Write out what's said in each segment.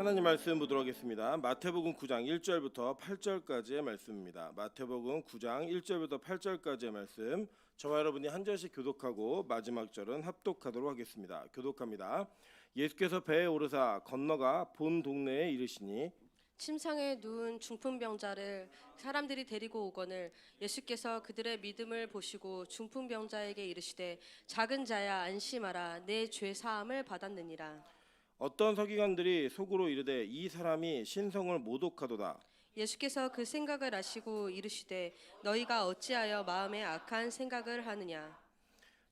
하나님 말씀 보도록 하겠습니다. 마태복음 9장 1절부터 8절까지의 말씀입니다. 마태복음 9장 1절부터 8절까지의 말씀, 저와 여러분이 한 절씩 교독하고 마지막 절은 합독하도록 하겠습니다. 교독합니다. 예수께서 배에 오르사 건너가 본 동네에 이르시니 침상에 누운 중풍병자를 사람들이 데리고 오거늘 예수께서 그들의 믿음을 보시고 중풍병자에게 이르시되 작은 자야 안심하라 내 죄 사함을 받았느니라. 어떤 서기관들이 속으로 이르되 이 사람이 신성을 모독하도다. 예수께서 그 생각을 아시고 이르시되 너희가 어찌하여 마음에 악한 생각을 하느냐.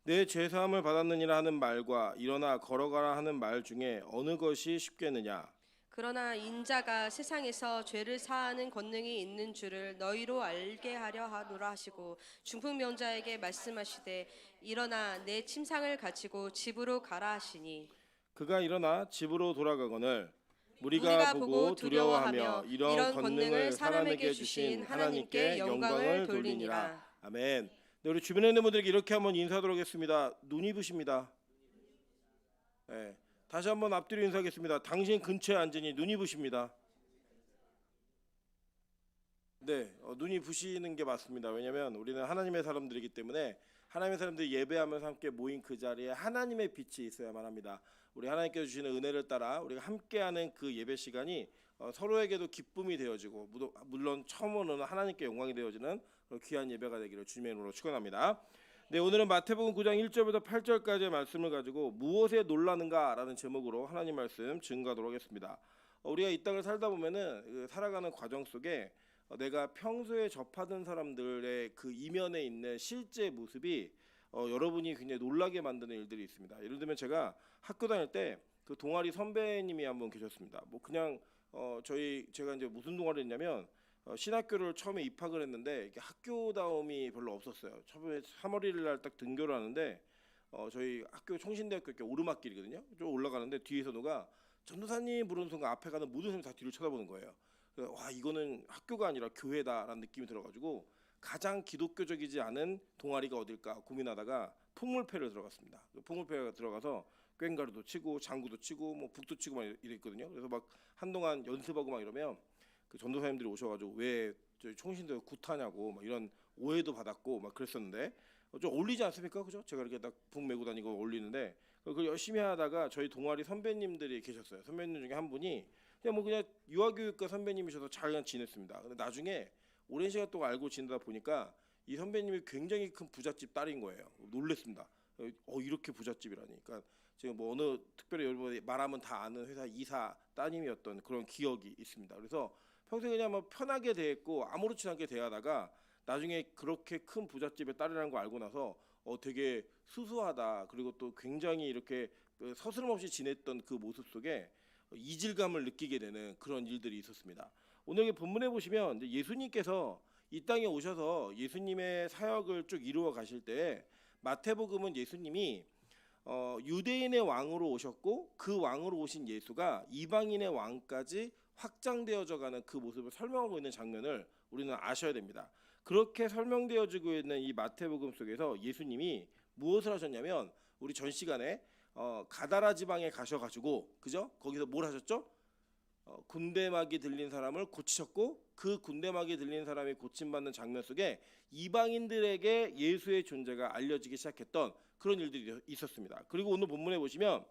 내 죄 사함을 받았느니라 하는 말과 일어나 걸어가라 하는 말 중에 어느 것이 쉽겠느냐. 그러나 인자가 세상에서 죄를 사하는 권능이 있는 줄을 너희로 알게 하려 하노라 하시고 중풍병자에게 말씀하시되 일어나 내 침상을 가지고 집으로 가라 하시니 그가 일어나 집으로 돌아가거늘 무리가 보고 두려워하며 이런 권능을 사람에게 주신 하나님께 영광을 돌리니라. 아멘. 네, 우리 주변에 있는 분들에게 이렇게 한번 인사하도록 하겠습니다. 눈이 부십니다. 네, 다시 한번 앞뒤로 인사하겠습니다. 당신 근처에 앉으니 눈이 부십니다. 네, 눈이 부시는 게 맞습니다. 왜냐하면 우리는 하나님의 사람들이기 때문에 하나님의 사람들이 예배하면서 함께 모인 그 자리에 하나님의 빛이 있어야만 합니다. 우리 하나님께서 주시는 은혜를 따라 우리가 함께하는 그 예배 시간이 서로에게도 기쁨이 되어지고 물론 처음으로는 하나님께 영광이 되어지는 귀한 예배가 되기를 주님의 이름으로 축원합니다. 네, 오늘은 마태복음 9장 1절부터 8절까지의 말씀을 가지고 무엇에 놀라는가라는 제목으로 하나님 말씀 증거하도록 하겠습니다. 우리가 이 땅을 살다 보면은 살아가는 과정 속에 내가 평소에 접하던 사람들의 그 이면에 있는 실제 모습이 여러분이 굉장히 놀라게 만드는 일들이 있습니다. 예를 들면 제가 학교 다닐 때 그 동아리 선배님이 한 분 계셨습니다. 뭐 그냥 제가 이제 무슨 동아리 했냐면 신학교를 처음에 입학을 했는데 이게 학교다움이 별로 없었어요. 처음에 3월 1일 날 딱 등교를 하는데 저희 학교 총신대학교 이렇게 오르막길이거든요. 좀 올라가는데 뒤에서 누가 전도사님 부르는 순간 앞에 가는 모든 사람이 다 뒤를 쳐다보는 거예요. 와, 이거는 학교가 아니라 교회다라는 느낌이 들어가지고 가장 기독교적이지 않은 동아리가 어딜까 고민하다가 풍물패를 들어갔습니다. 풍물패가 들어가서 꽹가루도 치고 장구도 치고 뭐 북도 치고 막 이랬거든요. 그래서 막 한동안 연습하고 막 이러면 그 전도사님들이 오셔가지고 왜 저희 총신대 굿하냐고 막 이런 오해도 받았고 막 그랬었는데 좀 어울리지 않습니까, 그죠? 제가 이렇게 딱 북 메고 다니고 어울리는데 그걸 열심히 하다가 저희 동아리 선배님들이 계셨어요. 선배님 중에 한 분이 그냥 유아교육과 선배님이셔서 잘 그냥 지냈습니다. 근데 나중에 오랜 시간 동안 알고 지내다 보니까 이 선배님이 굉장히 큰 부잣집 딸인 거예요. 놀랬습니다. 이렇게 부잣집이라니. 그러니까 지금 뭐 어느 특별히 여러분이 말하면 다 아는 회사 이사 따님이었던 그런 기억이 있습니다. 그래서 평소에 그냥 뭐 편하게 대했고 아무렇지 않게 대하다가 나중에 그렇게 큰 부잣집의 딸이라는 거 알고 나서 되게 수수하다. 그리고 또 굉장히 이렇게 서스럼 없이 지냈던 그 모습 속에 이질감을 느끼게 되는 그런 일들이 있었습니다. 오늘 본문에 보시면 이제 예수님께서 이 땅에 오셔서 예수님의 사역을 쭉 이루어 가실 때 마태복음은 예수님이 유대인의 왕으로 오셨고 그 왕으로 오신 예수가 이방인의 왕까지 확장되어져 가는 그 모습을 설명하고 있는 장면을 우리는 아셔야 됩니다. 그렇게 설명되어지고 있는 이 마태복음 속에서 예수님이 무엇을 하셨냐면 우리 전 시간에 가다라 지방에 가셔가지고 그죠? 거기서 뭘 하셨죠? 군대막이 들린 사람을 고치셨고 그 군대막이 들린 사람이 고침받는 장면 속에 이방인들에게 예수의 존재가 알려지기 시작했던 그런 일들이 있었습니다. 그리고 오늘 본문에 보시면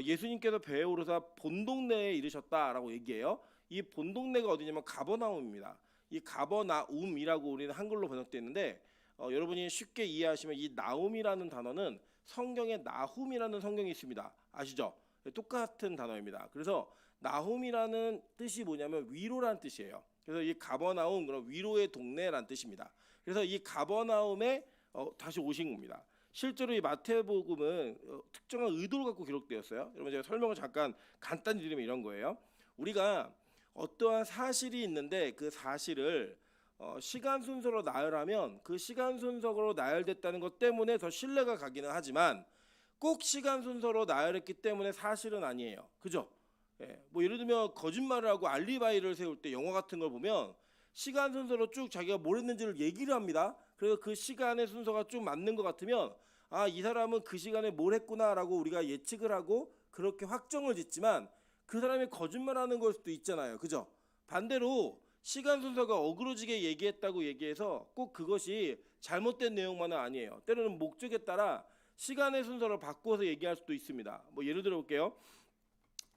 예수님께서 배에 오르사 본 동네에 이르셨다라고 얘기해요. 이 본 동네가 어디냐면 가버나움입니다. 이 가버나움이라고 우리는 한글로 번역되어 있는데 여러분이 쉽게 이해하시면 이 나움이라는 단어는 성경에 나훔이라는 성경이 있습니다. 아시죠? 똑같은 단어입니다. 그래서 나훔이라는 뜻이 뭐냐면 위로라는 뜻이에요. 그래서 이 가버나움 그런 위로의 동네라는 뜻입니다. 그래서 이 가버나움에 다시 오신 겁니다. 실제로 이 마태복음은 특정한 의도를 갖고 기록되었어요. 여러분 제가 설명을 잠깐 간단히 드리면 이런 거예요. 우리가 어떠한 사실이 있는데 그 사실을 시간 순서로 나열하면 그 시간 순서로 나열됐다는 것 때문에 더 신뢰가 가기는 하지만 꼭 시간 순서로 나열했기 때문에 사실은 아니에요. 그죠? 예, 뭐 예를 들면 거짓말을 하고 알리바이를 세울 때 영화 같은 걸 보면 시간 순서로 쭉 자기가 뭘 했는지를 얘기를 합니다. 그래서 그 시간의 순서가 쭉 맞는 것 같으면 이 사람은 그 시간에 뭘 했구나라고 우리가 예측을 하고 그렇게 확정을 짓지만 그 사람이 거짓말하는 걸 수도 있잖아요. 그죠? 반대로 시간 순서가 어그러지게 얘기했다고 얘기해서 꼭 그것이 잘못된 내용만은 아니에요. 때로는 목적에 따라 시간의 순서를 바꾸어서 얘기할 수도 있습니다. 뭐 예를 들어 볼게요.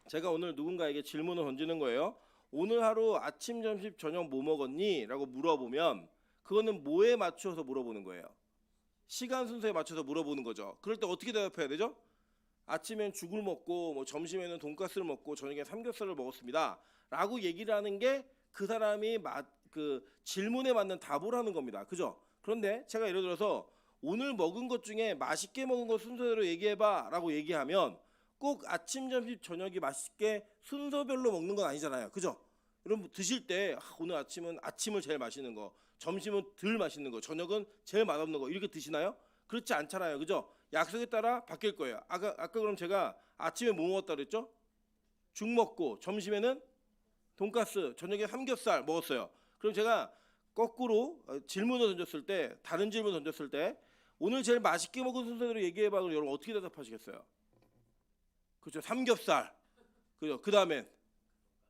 제가 오늘 누군가에게 질문을 던지는 거예요. 오늘 하루 아침, 점심, 저녁 뭐 먹었니? 라고 물어보면 그거는 뭐에 맞춰서 물어보는 거예요? 시간 순서에 맞춰서 물어보는 거죠. 그럴 때 어떻게 대답해야 되죠? 아침엔 죽을 먹고 뭐 점심에는 돈가스를 먹고 저녁에 삼겹살을 먹었습니다. 라고 얘기를 하는 게 그 사람이 그 질문에 맞는 답을 하는 겁니다. 그죠? 그런데 제가 예를 들어서 오늘 먹은 것 중에 맛있게 먹은 것 순서대로 얘기해봐 라고 얘기하면 꼭 아침, 점심, 저녁이 맛있게 순서별로 먹는 건 아니잖아요. 그죠? 여러분 드실 때 오늘 아침은 아침을 제일 맛있는 거, 점심은 덜 맛있는 거, 저녁은 제일 맛없는 거 이렇게 드시나요? 그렇지 않잖아요. 그죠? 약속에 따라 바뀔 거예요. 아까 그럼 제가 아침에 뭐 먹었다 그랬죠? 죽 먹고 점심에는 돈가스, 저녁에 삼겹살 먹었어요. 그럼 제가 거꾸로 질문을 던졌을 때, 다른 질문 던졌을 때 오늘 제일 맛있게 먹은 순서대로 얘기해봐. 그럼 여러분 어떻게 대답하시겠어요? 그렇죠. 삼겹살. 그죠. 그 다음엔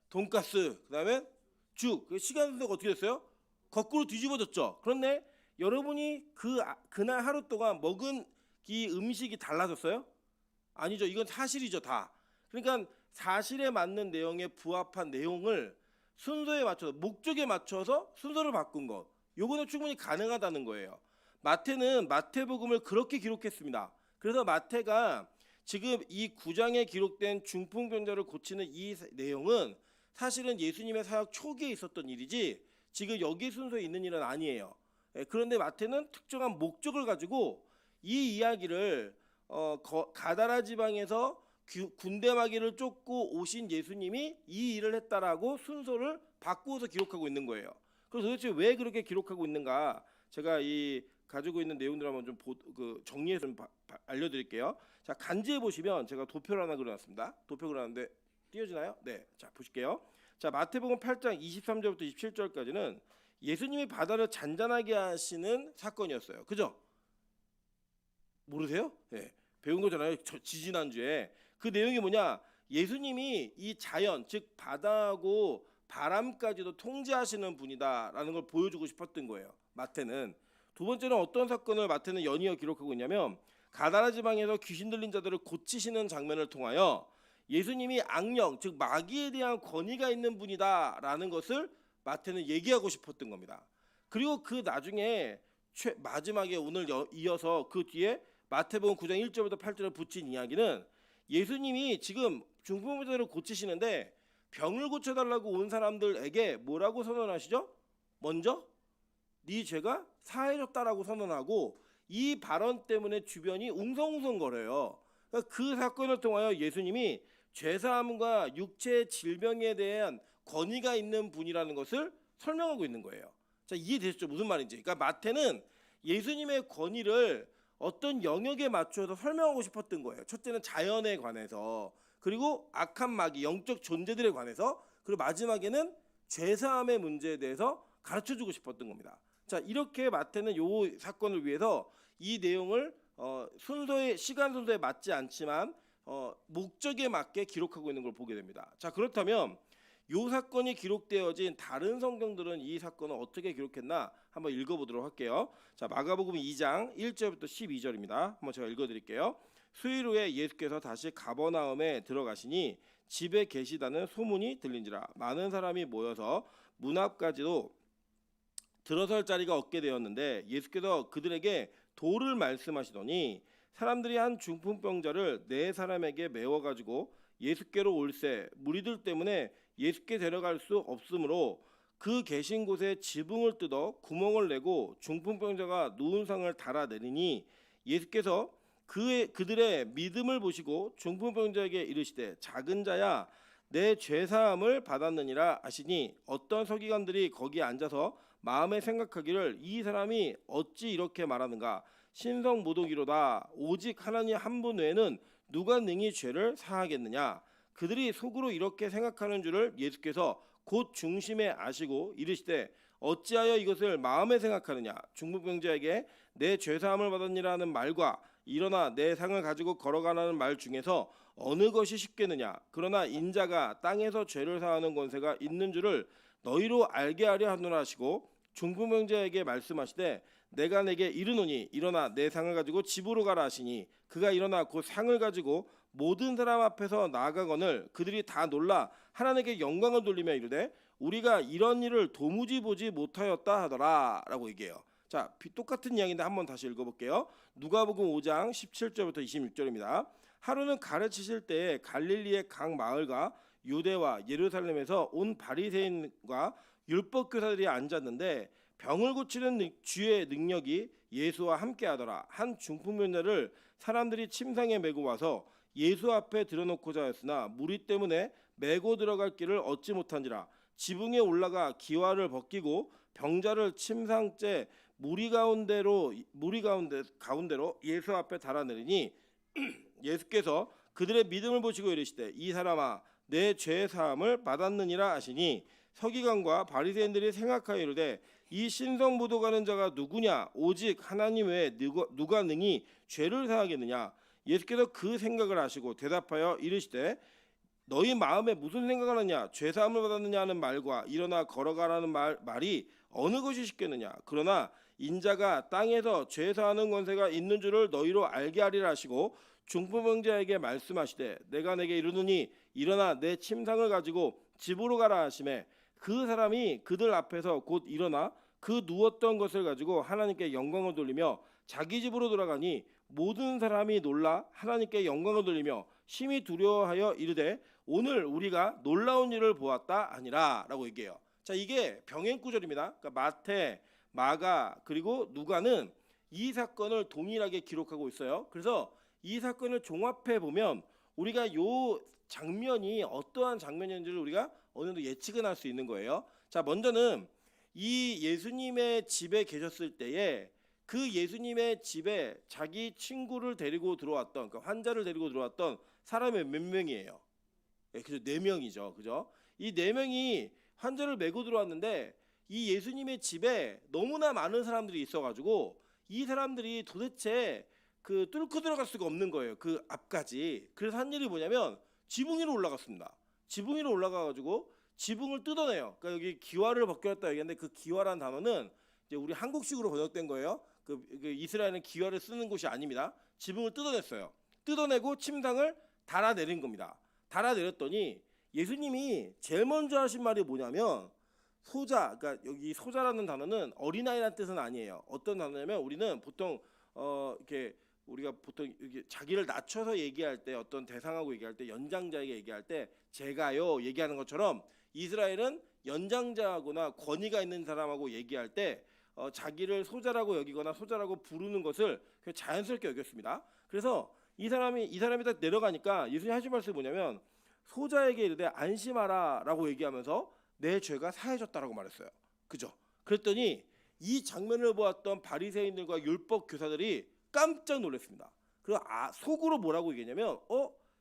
돈가스. 그 다음엔 죽. 그 시간 순서가 어떻게 됐어요? 거꾸로 뒤집어졌죠. 그런데 여러분이 그날 하루 동안 먹은 이 음식이 달라졌어요? 아니죠. 이건 사실이죠. 다. 그러니까 사실에 맞는 내용에 부합한 내용을 순서에 맞춰서 목적에 맞춰서 순서를 바꾼 것. 요거는 충분히 가능하다는 거예요. 마태는 마태복음을 그렇게 기록했습니다. 그래서 마태가 지금 이 9장에 기록된 중풍병자를 고치는 이 내용은 사실은 예수님의 사역 초기에 있었던 일이지 지금 여기 순서에 있는 일은 아니에요. 그런데 마태는 특정한 목적을 가지고 이 이야기를 가다라 지방에서 군대 마귀를 쫓고 오신 예수님이 이 일을 했다라고 순서를 바꾸어서 기록하고 있는 거예요. 그래서 도대체 왜 그렇게 기록하고 있는가? 제가 이 가지고 있는 내용들 한번 좀 정리해서 좀 알려드릴게요. 자, 간지에 보시면 제가 도표를 하나 그려놨습니다. 도표 그려놨는데 띄어지나요? 네, 자 보실게요. 자, 마태복음 8장 23절부터 27절까지는 예수님이 바다를 잔잔하게 하시는 사건이었어요. 그죠? 모르세요? 네, 배운 거잖아요. 지지난주에. 그 내용이 뭐냐? 예수님이 이 자연, 즉 바다하고 바람까지도 통제하시는 분이다라는 걸 보여주고 싶었던 거예요. 마태는. 두 번째는 어떤 사건을 마태는 연이어 기록하고 있냐면 가다라 지방에서 귀신 들린 자들을 고치시는 장면을 통하여 예수님이 악령, 즉 마귀에 대한 권위가 있는 분이다라는 것을 마태는 얘기하고 싶었던 겁니다. 그리고 그 나중에 마지막에 오늘 이어서 그 뒤에 마태복음 9장 1절부터 8절에 붙인 이야기는 예수님이 지금 중풍병자를 고치시는데 병을 고쳐달라고 온 사람들에게 뭐라고 선언하시죠? 먼저 네 죄가 사해졌다라고 선언하고 이 발언 때문에 주변이 웅성웅성거려요. 그러니까 그 사건을 통하여 예수님이 죄사함과 육체의 질병에 대한 권위가 있는 분이라는 것을 설명하고 있는 거예요. 자, 이해되셨죠? 무슨 말인지. 그러니까 마태는 예수님의 권위를 어떤 영역에 맞춰서 설명하고 싶었던 거예요. 첫째는 자연에 관해서, 그리고 악한 마귀, 영적 존재들에 관해서, 그리고 마지막에는 죄사함의 문제에 대해서 가르쳐주고 싶었던 겁니다. 자, 이렇게 마태는 이 사건을 위해서 이 내용을 시간 순서에 맞지 않지만 목적에 맞게 기록하고 있는 걸 보게 됩니다. 자, 그렇다면 이 사건이 기록되어진 다른 성경들은 이 사건을 어떻게 기록했나 한번 읽어보도록 할게요. 자, 마가복음 2장 1절부터 12절입니다. 한번 제가 읽어드릴게요. 수일 후에 예수께서 다시 가버나움에 들어가시니 집에 계시다는 소문이 들린지라 많은 사람이 모여서 문 앞까지도 들어설 자리가 없게 되었는데 예수께서 그들에게 도를 말씀하시더니 사람들이 한 중풍병자를 네 사람에게 메워가지고 예수께로 올세 무리들 때문에 예수께 데려갈 수 없으므로 그 계신 곳에 지붕을 뜯어 구멍을 내고 중풍병자가 누운 상을 달아내리니 예수께서 그들의 믿음을 보시고 중풍병자에게 이르시되 작은 자야 내 죄사함을 받았느니라 하시니 어떤 서기관들이 거기에 앉아서 마음에 생각하기를 이 사람이 어찌 이렇게 말하는가 신성모독이로다 오직 하나님 한 분 외에는 누가 능히 죄를 사하겠느냐 그들이 속으로 이렇게 생각하는 줄을 예수께서 곧 중심에 아시고 이르시되 어찌하여 이것을 마음에 생각하느냐 중풍병자에게 내 죄사함을 받았니라 하는 말과 일어나 내 상을 가지고 걸어가라는 말 중에서 어느 것이 쉽겠느냐. 그러나 인자가 땅에서 죄를 사하는 권세가 있는 줄을 너희로 알게 하려 하노라 하시고 중풍병자에게 말씀하시되 내가 내게 이르노니 일어나 내 상을 가지고 집으로 가라 하시니 그가 일어나 그 상을 가지고 모든 사람 앞에서 나아가거늘 그들이 다 놀라 하나님께 영광을 돌리며 이르되 우리가 이런 일을 도무지 보지 못하였다 하더라라고 얘기해요. 자, 똑같은 이야기인데 한번 다시 읽어볼게요. 누가복음 5장 17절부터 26절입니다. 하루는 가르치실 때에 갈릴리의 각 마을과 유대와 예루살렘에서 온 바리새인과 율법 교사들이 앉았는데 병을 고치는 주의 능력이 예수와 함께하더라. 한 중풍병자를 사람들이 침상에 메고 와서 예수 앞에 들어놓고자 했으나 무리 때문에 메고 들어갈 길을 얻지 못한지라. 지붕에 올라가 기와를 벗기고 병자를 침상째 무리 가운데로 예수 앞에 달아내리니 예수께서 그들의 믿음을 보시고 이르시되 이 사람아 내 죄 사함을 받았느니라 하시니 서기관과 바리새인들이 생각하여 이르되 이 신성모독하는 자가 누구냐 오직 하나님 외에 누가 능히 죄를 사하겠느냐. 예수께서 그 생각을 하시고 대답하여 이르시되 너희 마음에 무슨 생각을 하느냐 죄 사함을 받았느냐 하는 말과 일어나 걸어가라는 말이 어느 것이 쉽겠느냐. 그러나 인자가 땅에서 죄 사하는 권세가 있는 줄을 너희로 알게 하리라 하시고 중풍병자에게 말씀하시되 내가 내게 이르노니 일어나 내 침상을 가지고 집으로 가라 하시매 그 사람이 그들 앞에서 곧 일어나 그 누웠던 것을 가지고 하나님께 영광을 돌리며 자기 집으로 돌아가니 모든 사람이 놀라 하나님께 영광을 돌리며 심히 두려워하여 이르되 오늘 우리가 놀라운 일을 보았다 하니라라고 얘기해요. 자, 이게 병행 구절입니다. 그러니까 마태, 마가 그리고 누가는 이 사건을 동일하게 기록하고 있어요. 그래서 이 사건을 종합해 보면 우리가 요 장면이 어떠한 장면인지를 우리가 어느 정도 예측은 할 수 있는 거예요. 자, 먼저는 이 예수님의 집에 계셨을 때에 그 예수님의 집에 자기 친구를 데리고 들어왔던 그러니까 환자를 데리고 들어왔던 사람이 몇 명이에요? 그죠? 4명이죠. 그죠? 이 4명이 환자를 메고 들어왔는데 이 예수님의 집에 너무나 많은 사람들이 있어가지고 이 사람들이 도대체 그 뚫고 들어갈 수가 없는 거예요. 그 앞까지. 그래서 한 일이 뭐냐면 지붕 위로 올라갔습니다. 지붕 위로 올라가가지고 지붕을 뜯어내요. 그러니까 여기 기와를 벗겼다 얘기했는데 그 기와라는 단어는 이제 우리 한국식으로 번역된 거예요. 그 이스라엘은 기와를 쓰는 곳이 아닙니다. 지붕을 뜯어냈어요. 뜯어내고 침상을 달아내린 겁니다. 달아내렸더니 예수님이 제일 먼저 하신 말이 뭐냐면 소자, 그러니까 여기 소자라는 단어는 어린아이라는 뜻은 아니에요. 어떤 단어냐면 우리는 보통 이렇게 우리가 보통 이렇게 자기를 낮춰서 얘기할 때 어떤 대상하고 얘기할 때 연장자에게 얘기할 때 제가요 얘기하는 것처럼 이스라엘은 연장자하거나 권위가 있는 사람하고 얘기할 때 자기를 소자라고 여기거나 소자라고 부르는 것을 그냥 자연스럽게 여겼습니다. 그래서 이 사람이 딱 내려가니까 예수님 하신 말씀이 뭐냐면 소자에게 이르되 안심하라라고 얘기하면서 내 죄가 사해졌다라고 말했어요. 그죠? 그랬더니 이 장면을 보았던 바리새인들과 율법 교사들이 깜짝 놀랐습니다. 그리고 속으로 뭐라고 얘기했냐면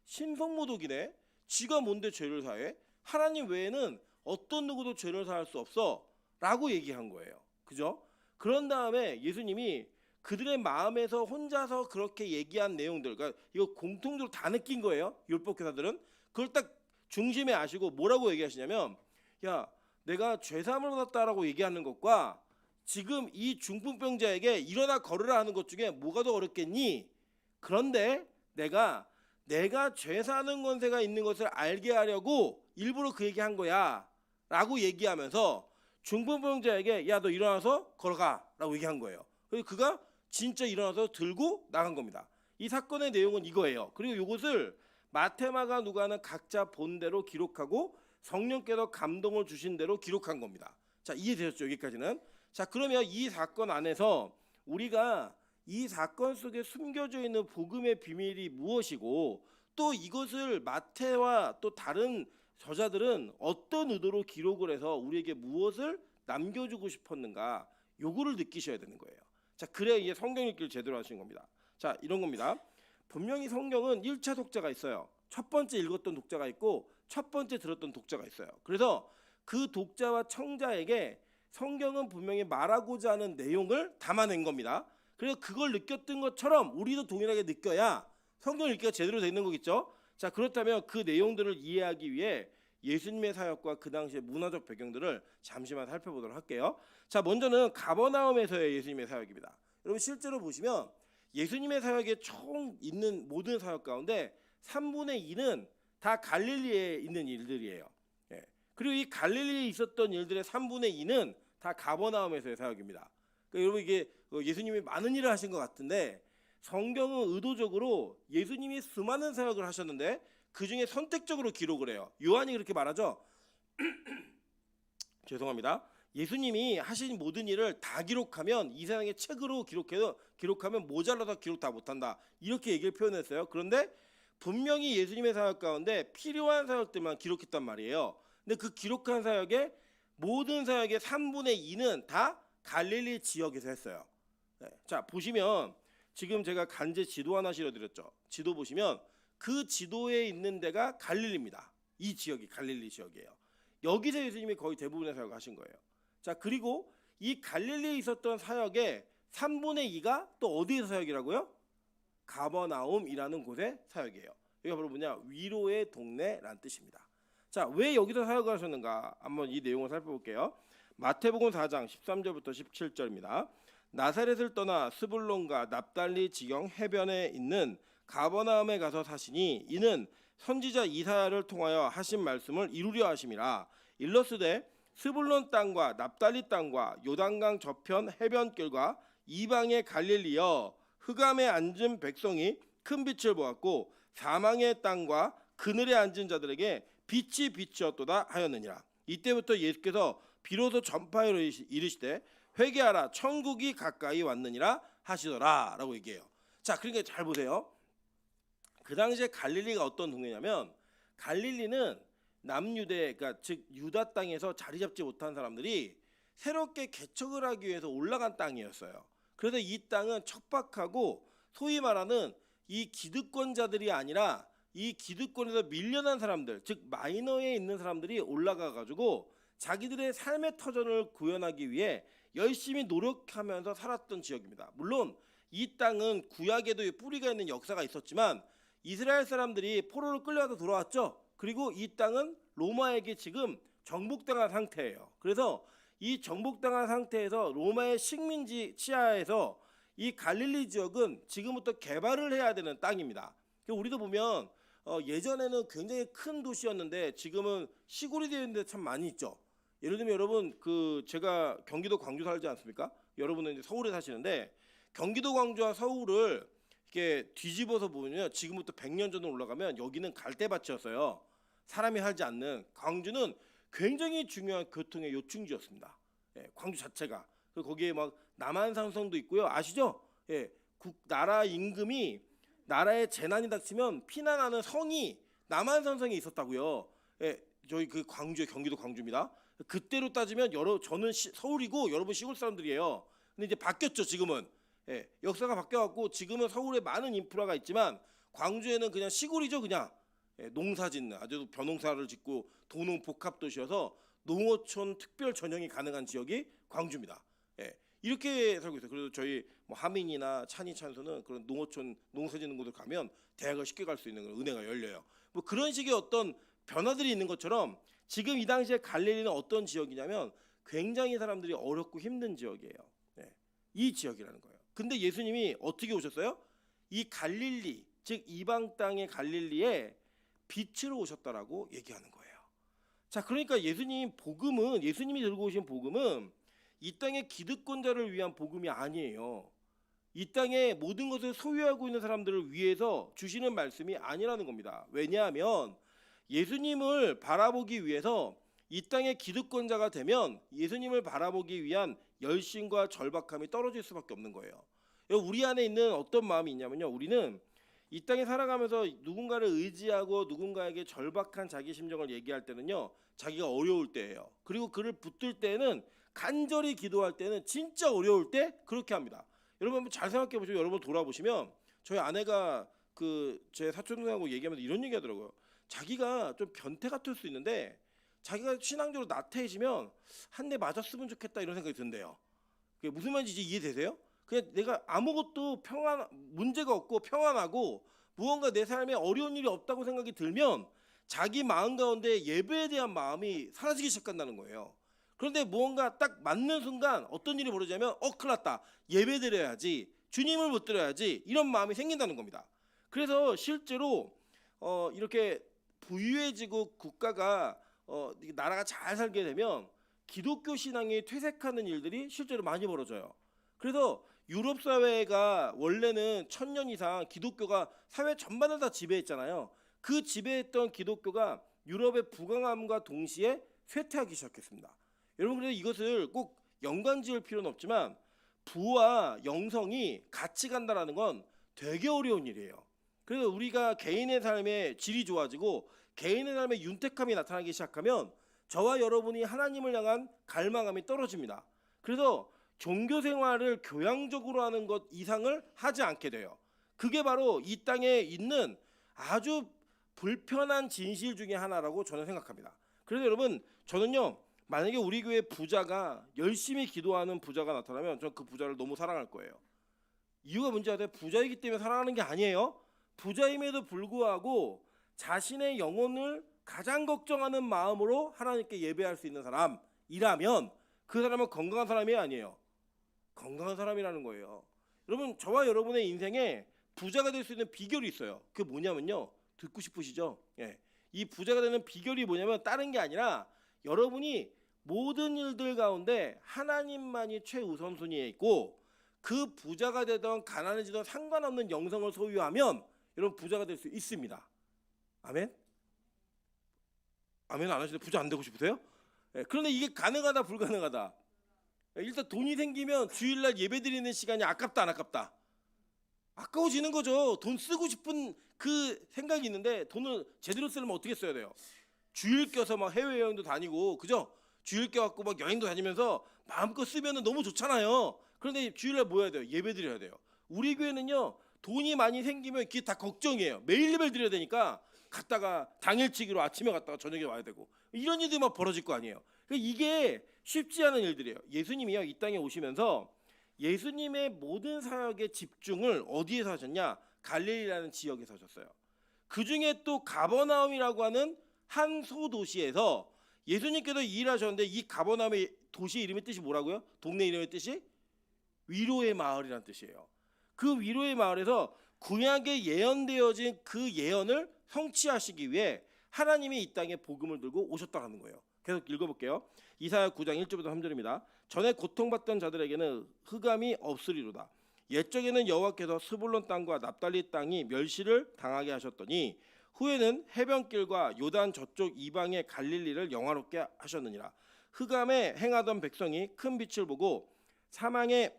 신성모독이네. 지가 뭔데 죄를 사해? 하나님 외에는 어떤 누구도 죄를 사할 수 없어 라고 얘기한 거예요. 그죠? 그런 다음에 예수님이 그들의 마음에서 혼자서 그렇게 얘기한 내용들, 그러니까 이거 공통적으로 다 느낀 거예요. 율법 교사들은 그걸 딱 중심에 아시고 뭐라고 얘기하시냐면 야 내가 죄사함을 받았다라고 얘기하는 것과 지금 이 중풍병자에게 일어나 걸으라 하는 것 중에 뭐가 더 어렵겠니? 그런데 내가 죄사하는 권세가 있는 것을 알게 하려고 일부러 그 얘기한 거야 라고 얘기하면서 중풍병자에게 야 너 일어나서 걸어가 라고 얘기한 거예요. 그리고 그가 진짜 일어나서 들고 나간 겁니다. 이 사건의 내용은 이거예요. 그리고 이것을 마테마가 누가는 각자 본대로 기록하고 성령께서 감동을 주신 대로 기록한 겁니다. 자, 이해되셨죠? 여기까지는. 자, 그러면 이 사건 안에서 우리가 이 사건 속에 숨겨져 있는 복음의 비밀이 무엇이고 또 이것을 마태와 또 다른 저자들은 어떤 의도로 기록을 해서 우리에게 무엇을 남겨주고 싶었는가 요거를 느끼셔야 되는 거예요. 자, 그래야 이제 성경 읽기를 제대로 하시는 겁니다. 자, 이런 겁니다. 분명히 성경은 1차 독자가 있어요. 첫 번째 읽었던 독자가 있고 첫 번째 들었던 독자가 있어요. 그래서 그 독자와 청자에게 성경은 분명히 말하고자 하는 내용을 담아낸 겁니다. 그래서 그걸 느꼈던 것처럼 우리도 동일하게 느껴야 성경 읽기가 제대로 되는 거겠죠. 자, 그렇다면 그 내용들을 이해하기 위해 예수님의 사역과 그 당시의 문화적 배경들을 잠시만 살펴보도록 할게요. 자, 먼저는 가버나움에서의 예수님의 사역입니다. 여러분 실제로 보시면 예수님의 사역에 총 있는 모든 사역 가운데 3분의 2는 다 갈릴리에 있는 일들이에요. 예. 그리고 이 갈릴리에 있었던 일들의 3분의 2는 다 가버나움에서의 사역입니다. 그러니까 여러분 이게 예수님이 많은 일을 하신 것 같은데 성경은 의도적으로 예수님이 수많은 사역을 하셨는데 그 중에 선택적으로 기록을 해요. 요한이 그렇게 말하죠. 죄송합니다. 예수님이 하신 모든 일을 다 기록하면 이 세상에 책으로 기록하면 모자라서 기록 다 못한다. 이렇게 얘기를 표현했어요. 그런데 분명히 예수님의 사역 가운데 필요한 사역들만 기록했단 말이에요. 근데 그 기록한 사역의 모든 사역의 3분의 2는 다 갈릴리 지역에서 했어요. 네. 자, 보시면 지금 제가 간제 지도 하나 실어드렸죠. 지도 보시면 그 지도에 있는 데가 갈릴리입니다. 이 지역이 갈릴리 지역이에요. 여기서 예수님이 거의 대부분의 사역을 하신 거예요. 자, 그리고 이 갈릴리에 있었던 사역의 3분의 2가 또 어디에서 사역이라고요? 가버나움이라는 곳의 사역이에요. 여기가 바로 뭐냐? 위로의 동네란 뜻입니다. 자, 왜 여기서 사역을 하셨는가? 한번 이 내용을 살펴볼게요. 마태복음 4장 13절부터 17절입니다. 나사렛을 떠나 스불론과 납달리 지경 해변에 있는 가버나움에 가서 사시니 이는 선지자 이사야를 통하여 하신 말씀을 이루려 하심이라. 일러스되 스불론 땅과 납달리 땅과 요단강 저편 해변길과 이방의 갈릴리여 흑암에 앉은 백성이 큰 빛을 보았고 사망의 땅과 그늘에 앉은 자들에게 빛이 비추었도다 하였느니라. 이때부터 예수께서 비로소 전파하여 이르시되 회개하라 천국이 가까이 왔느니라 하시더라 라고 얘기해요. 자, 그러니까 잘 보세요. 그 당시에 갈릴리가 어떤 동네냐면 갈릴리는 남유대, 그러니까 즉 유다 땅에서 자리 잡지 못한 사람들이 새롭게 개척을 하기 위해서 올라간 땅이었어요. 그래서 이 땅은 척박하고 소위 말하는 이 기득권자들이 아니라 이 기득권에서 밀려난 사람들, 즉 마이너에 있는 사람들이 올라가 가지고 자기들의 삶의 터전을 구현하기 위해 열심히 노력하면서 살았던 지역입니다. 물론 이 땅은 구약에도 뿌리가 있는 역사가 있었지만 이스라엘 사람들이 포로로 끌려와서 돌아왔죠. 그리고 이 땅은 로마에게 지금 정복당한 상태예요. 그래서 이 정복당한 상태에서 로마의 식민지 치하에서 이 갈릴리 지역은 지금부터 개발을 해야 되는 땅입니다. 우리도 보면 예전에는 굉장히 큰 도시였는데 지금은 시골이 되어 있는 데 참 많이 있죠. 예를 들면 여러분 제가 경기도 광주 살지 않습니까? 여러분은 이제 서울에 사시는데 경기도 광주와 서울을 이렇게 뒤집어서 보면요, 지금부터 100년 전으로 올라가면 여기는 갈대밭이었어요. 사람이 살지 않는. 광주는 굉장히 중요한 교통의 요충지였습니다. 예, 광주 자체가. 그리고 거기에 막 남한산성도 있고요. 아시죠? 예, 나라 임금이 나라에 재난이 닥치면 피난하는 성이 남한산성에 있었다고요. 예, 저희 그 광주의 경기도 광주입니다. 그때로 따지면 저는 서울이고 여러분 시골 사람들이에요. 근데 이제 바뀌었죠 지금은. 예, 역사가 바뀌어갖고 지금은 서울에 많은 인프라가 있지만 광주에는 그냥 시골이죠 그냥. 예, 농사짓는 아주 벼농사를 짓고 도농 복합 도시여서 농어촌 특별 전형이 가능한 지역이 광주입니다. 예, 이렇게 살고 있어요. 그래서 저희 뭐 하민이나 찬이 찬소는 그런 농어촌 농사짓는 곳을 가면 대학을 쉽게 갈 수 있는 그런 은혜가 열려요. 뭐 그런 식의 어떤 변화들이 있는 것처럼 지금 이 당시에 갈릴리는 어떤 지역이냐면 굉장히 사람들이 어렵고 힘든 지역이에요. 예, 이 지역이라는 거예요. 근데 예수님이 어떻게 오셨어요? 이 갈릴리, 즉 이방 땅의 갈릴리에 빛으로 오셨다라고 얘기하는 거예요. 자, 그러니까 예수님이 들고 오신 복음은 이 땅의 기득권자를 위한 복음이 아니에요. 이 땅의 모든 것을 소유하고 있는 사람들을 위해서 주시는 말씀이 아니라는 겁니다. 왜냐하면 예수님을 바라보기 위해서 이 땅의 기득권자가 되면 예수님을 바라보기 위한 열심과 절박함이 떨어질 수밖에 없는 거예요. 우리 안에 있는 어떤 마음이 있냐면요, 우리는 이 땅에 살아가면서 누군가를 의지하고 누군가에게 절박한 자기 심정을 얘기할 때는요, 자기가 어려울 때예요. 그리고 그를 붙들 때는 간절히 기도할 때는 진짜 어려울 때 그렇게 합니다. 여러분 한번 잘 생각해 보시고 여러분 돌아보시면 저희 아내가 제 사촌 동생하고 얘기하면서 이런 얘기 하더라고요. 자기가 좀 변태 같을 수 있는데 자기가 신앙적으로 나태해지면 한 대 맞았으면 좋겠다 이런 생각이 든대요. 그게 무슨 말인지 이제 이해되세요? 그냥 내가 아무것도 문제가 없고 평안하고 무언가 내 삶에 어려운 일이 없다고 생각이 들면 자기 마음 가운데 예배에 대한 마음이 사라지기 시작한다는 거예요. 그런데 무언가 딱 맞는 순간 어떤 일이 벌어지냐면 큰일 났다. 예배 드려야지. 주님을 못 드려야지. 이런 마음이 생긴다는 겁니다. 그래서 실제로 이렇게 부유해지고 국가가 나라가 잘 살게 되면 기독교 신앙이 퇴색하는 일들이 실제로 많이 벌어져요. 그래서 유럽 사회가 원래는 1000년 이상 기독교가 사회 전반을 다 지배했잖아요. 그 지배했던 기독교가 유럽의 부강함과 동시에 쇠퇴하기 시작했습니다. 여러분, 그래서 이것을 꼭 연관지을 필요는 없지만 부와 영성이 같이 간다는 건 되게 어려운 일이에요. 그래서 우리가 개인의 삶의 질이 좋아지고 개인의 삶의 윤택함이 나타나기 시작하면 저와 여러분이 하나님을 향한 갈망함이 떨어집니다. 그래서 종교 생활을 교양적으로 하는 것 이상을 하지 않게 돼요. 그게 바로 이 땅에 있는 아주 불편한 진실 중에 하나라고 저는 생각합니다. 그래서 여러분, 저는요, 만약에 우리 교회 부자가 열심히 기도하는 부자가 나타나면 저는 그 부자를 너무 사랑할 거예요. 이유가 뭔지 아세요? 부자이기 때문에 사랑하는 게 아니에요. 부자임에도 불구하고 자신의 영혼을 가장 걱정하는 마음으로 하나님께 예배할 수 있는 사람이라면 그 사람은 건강한 사람이 아니에요. 건강한 사람이라는 거예요. 여러분, 저와 여러분의 인생에 부자가 될 수 있는 비결이 있어요. 그게 뭐냐면요, 듣고 싶으시죠? 예. 이 부자가 되는 비결이 뭐냐면 다른 게 아니라 여러분이 모든 일들 가운데 하나님만이 최우선순위에 있고 그 부자가 되던 가난해지던 상관없는 영성을 소유하면 여러분 부자가 될 수 있습니다. 아멘? 아멘 안 하시는데 부자 안 되고 싶으세요? 예. 그런데 이게 가능하다 불가능하다? 일단 돈이 생기면 주일날 예배드리는 시간이 아깝다 안 아깝다? 아까워지는 거죠. 돈 쓰고 싶은 그 생각이 있는데 돈을 제대로 쓰려면 어떻게 써야 돼요? 주일 껴서 막 해외여행도 다니고, 그죠? 주일 껴갖고 막 여행도 다니면서 마음껏 쓰면 너무 좋잖아요. 그런데 주일날 뭐 해야 돼요? 예배 드려야 돼요. 우리 교회는요, 돈이 많이 생기면 그게 다 걱정이에요. 매일 예배 드려야 되니까 갔다가 당일치기로 아침에 갔다가 저녁에 와야 되고 이런 일들이 막 벌어질 거 아니에요. 이게 쉽지 않은 일들이에요. 예수님이요, 이 땅에 오시면서 예수님의 모든 사역의 집중을 어디에서 하셨냐? 갈릴리라는 지역에서 하셨어요. 그 중에 또 가버나움이라고 하는 한 소도시에서 예수님께서 일하셨는데 이 가버나움의 도시 이름의 뜻이 뭐라고요? 동네 이름의 뜻이 위로의 마을이라는 뜻이에요. 그 위로의 마을에서 구약에 예언되어진 그 예언을 성취하시기 위해 하나님이 이 땅에 복음을 들고 오셨다는 거예요. 계속 읽어볼게요. 이사야 9장 1절부터 3절입니다. 전에 고통받던 자들에게는 흑암이 없으리로다. 옛적에는 여호와께서 스불론 땅과 납달리 땅이 멸시를 당하게 하셨더니 후에는 해변길과 요단 저쪽 이방의 갈릴리를 영화롭게 하셨느니라. 흑암에 행하던 백성이 큰 빛을 보고 사망의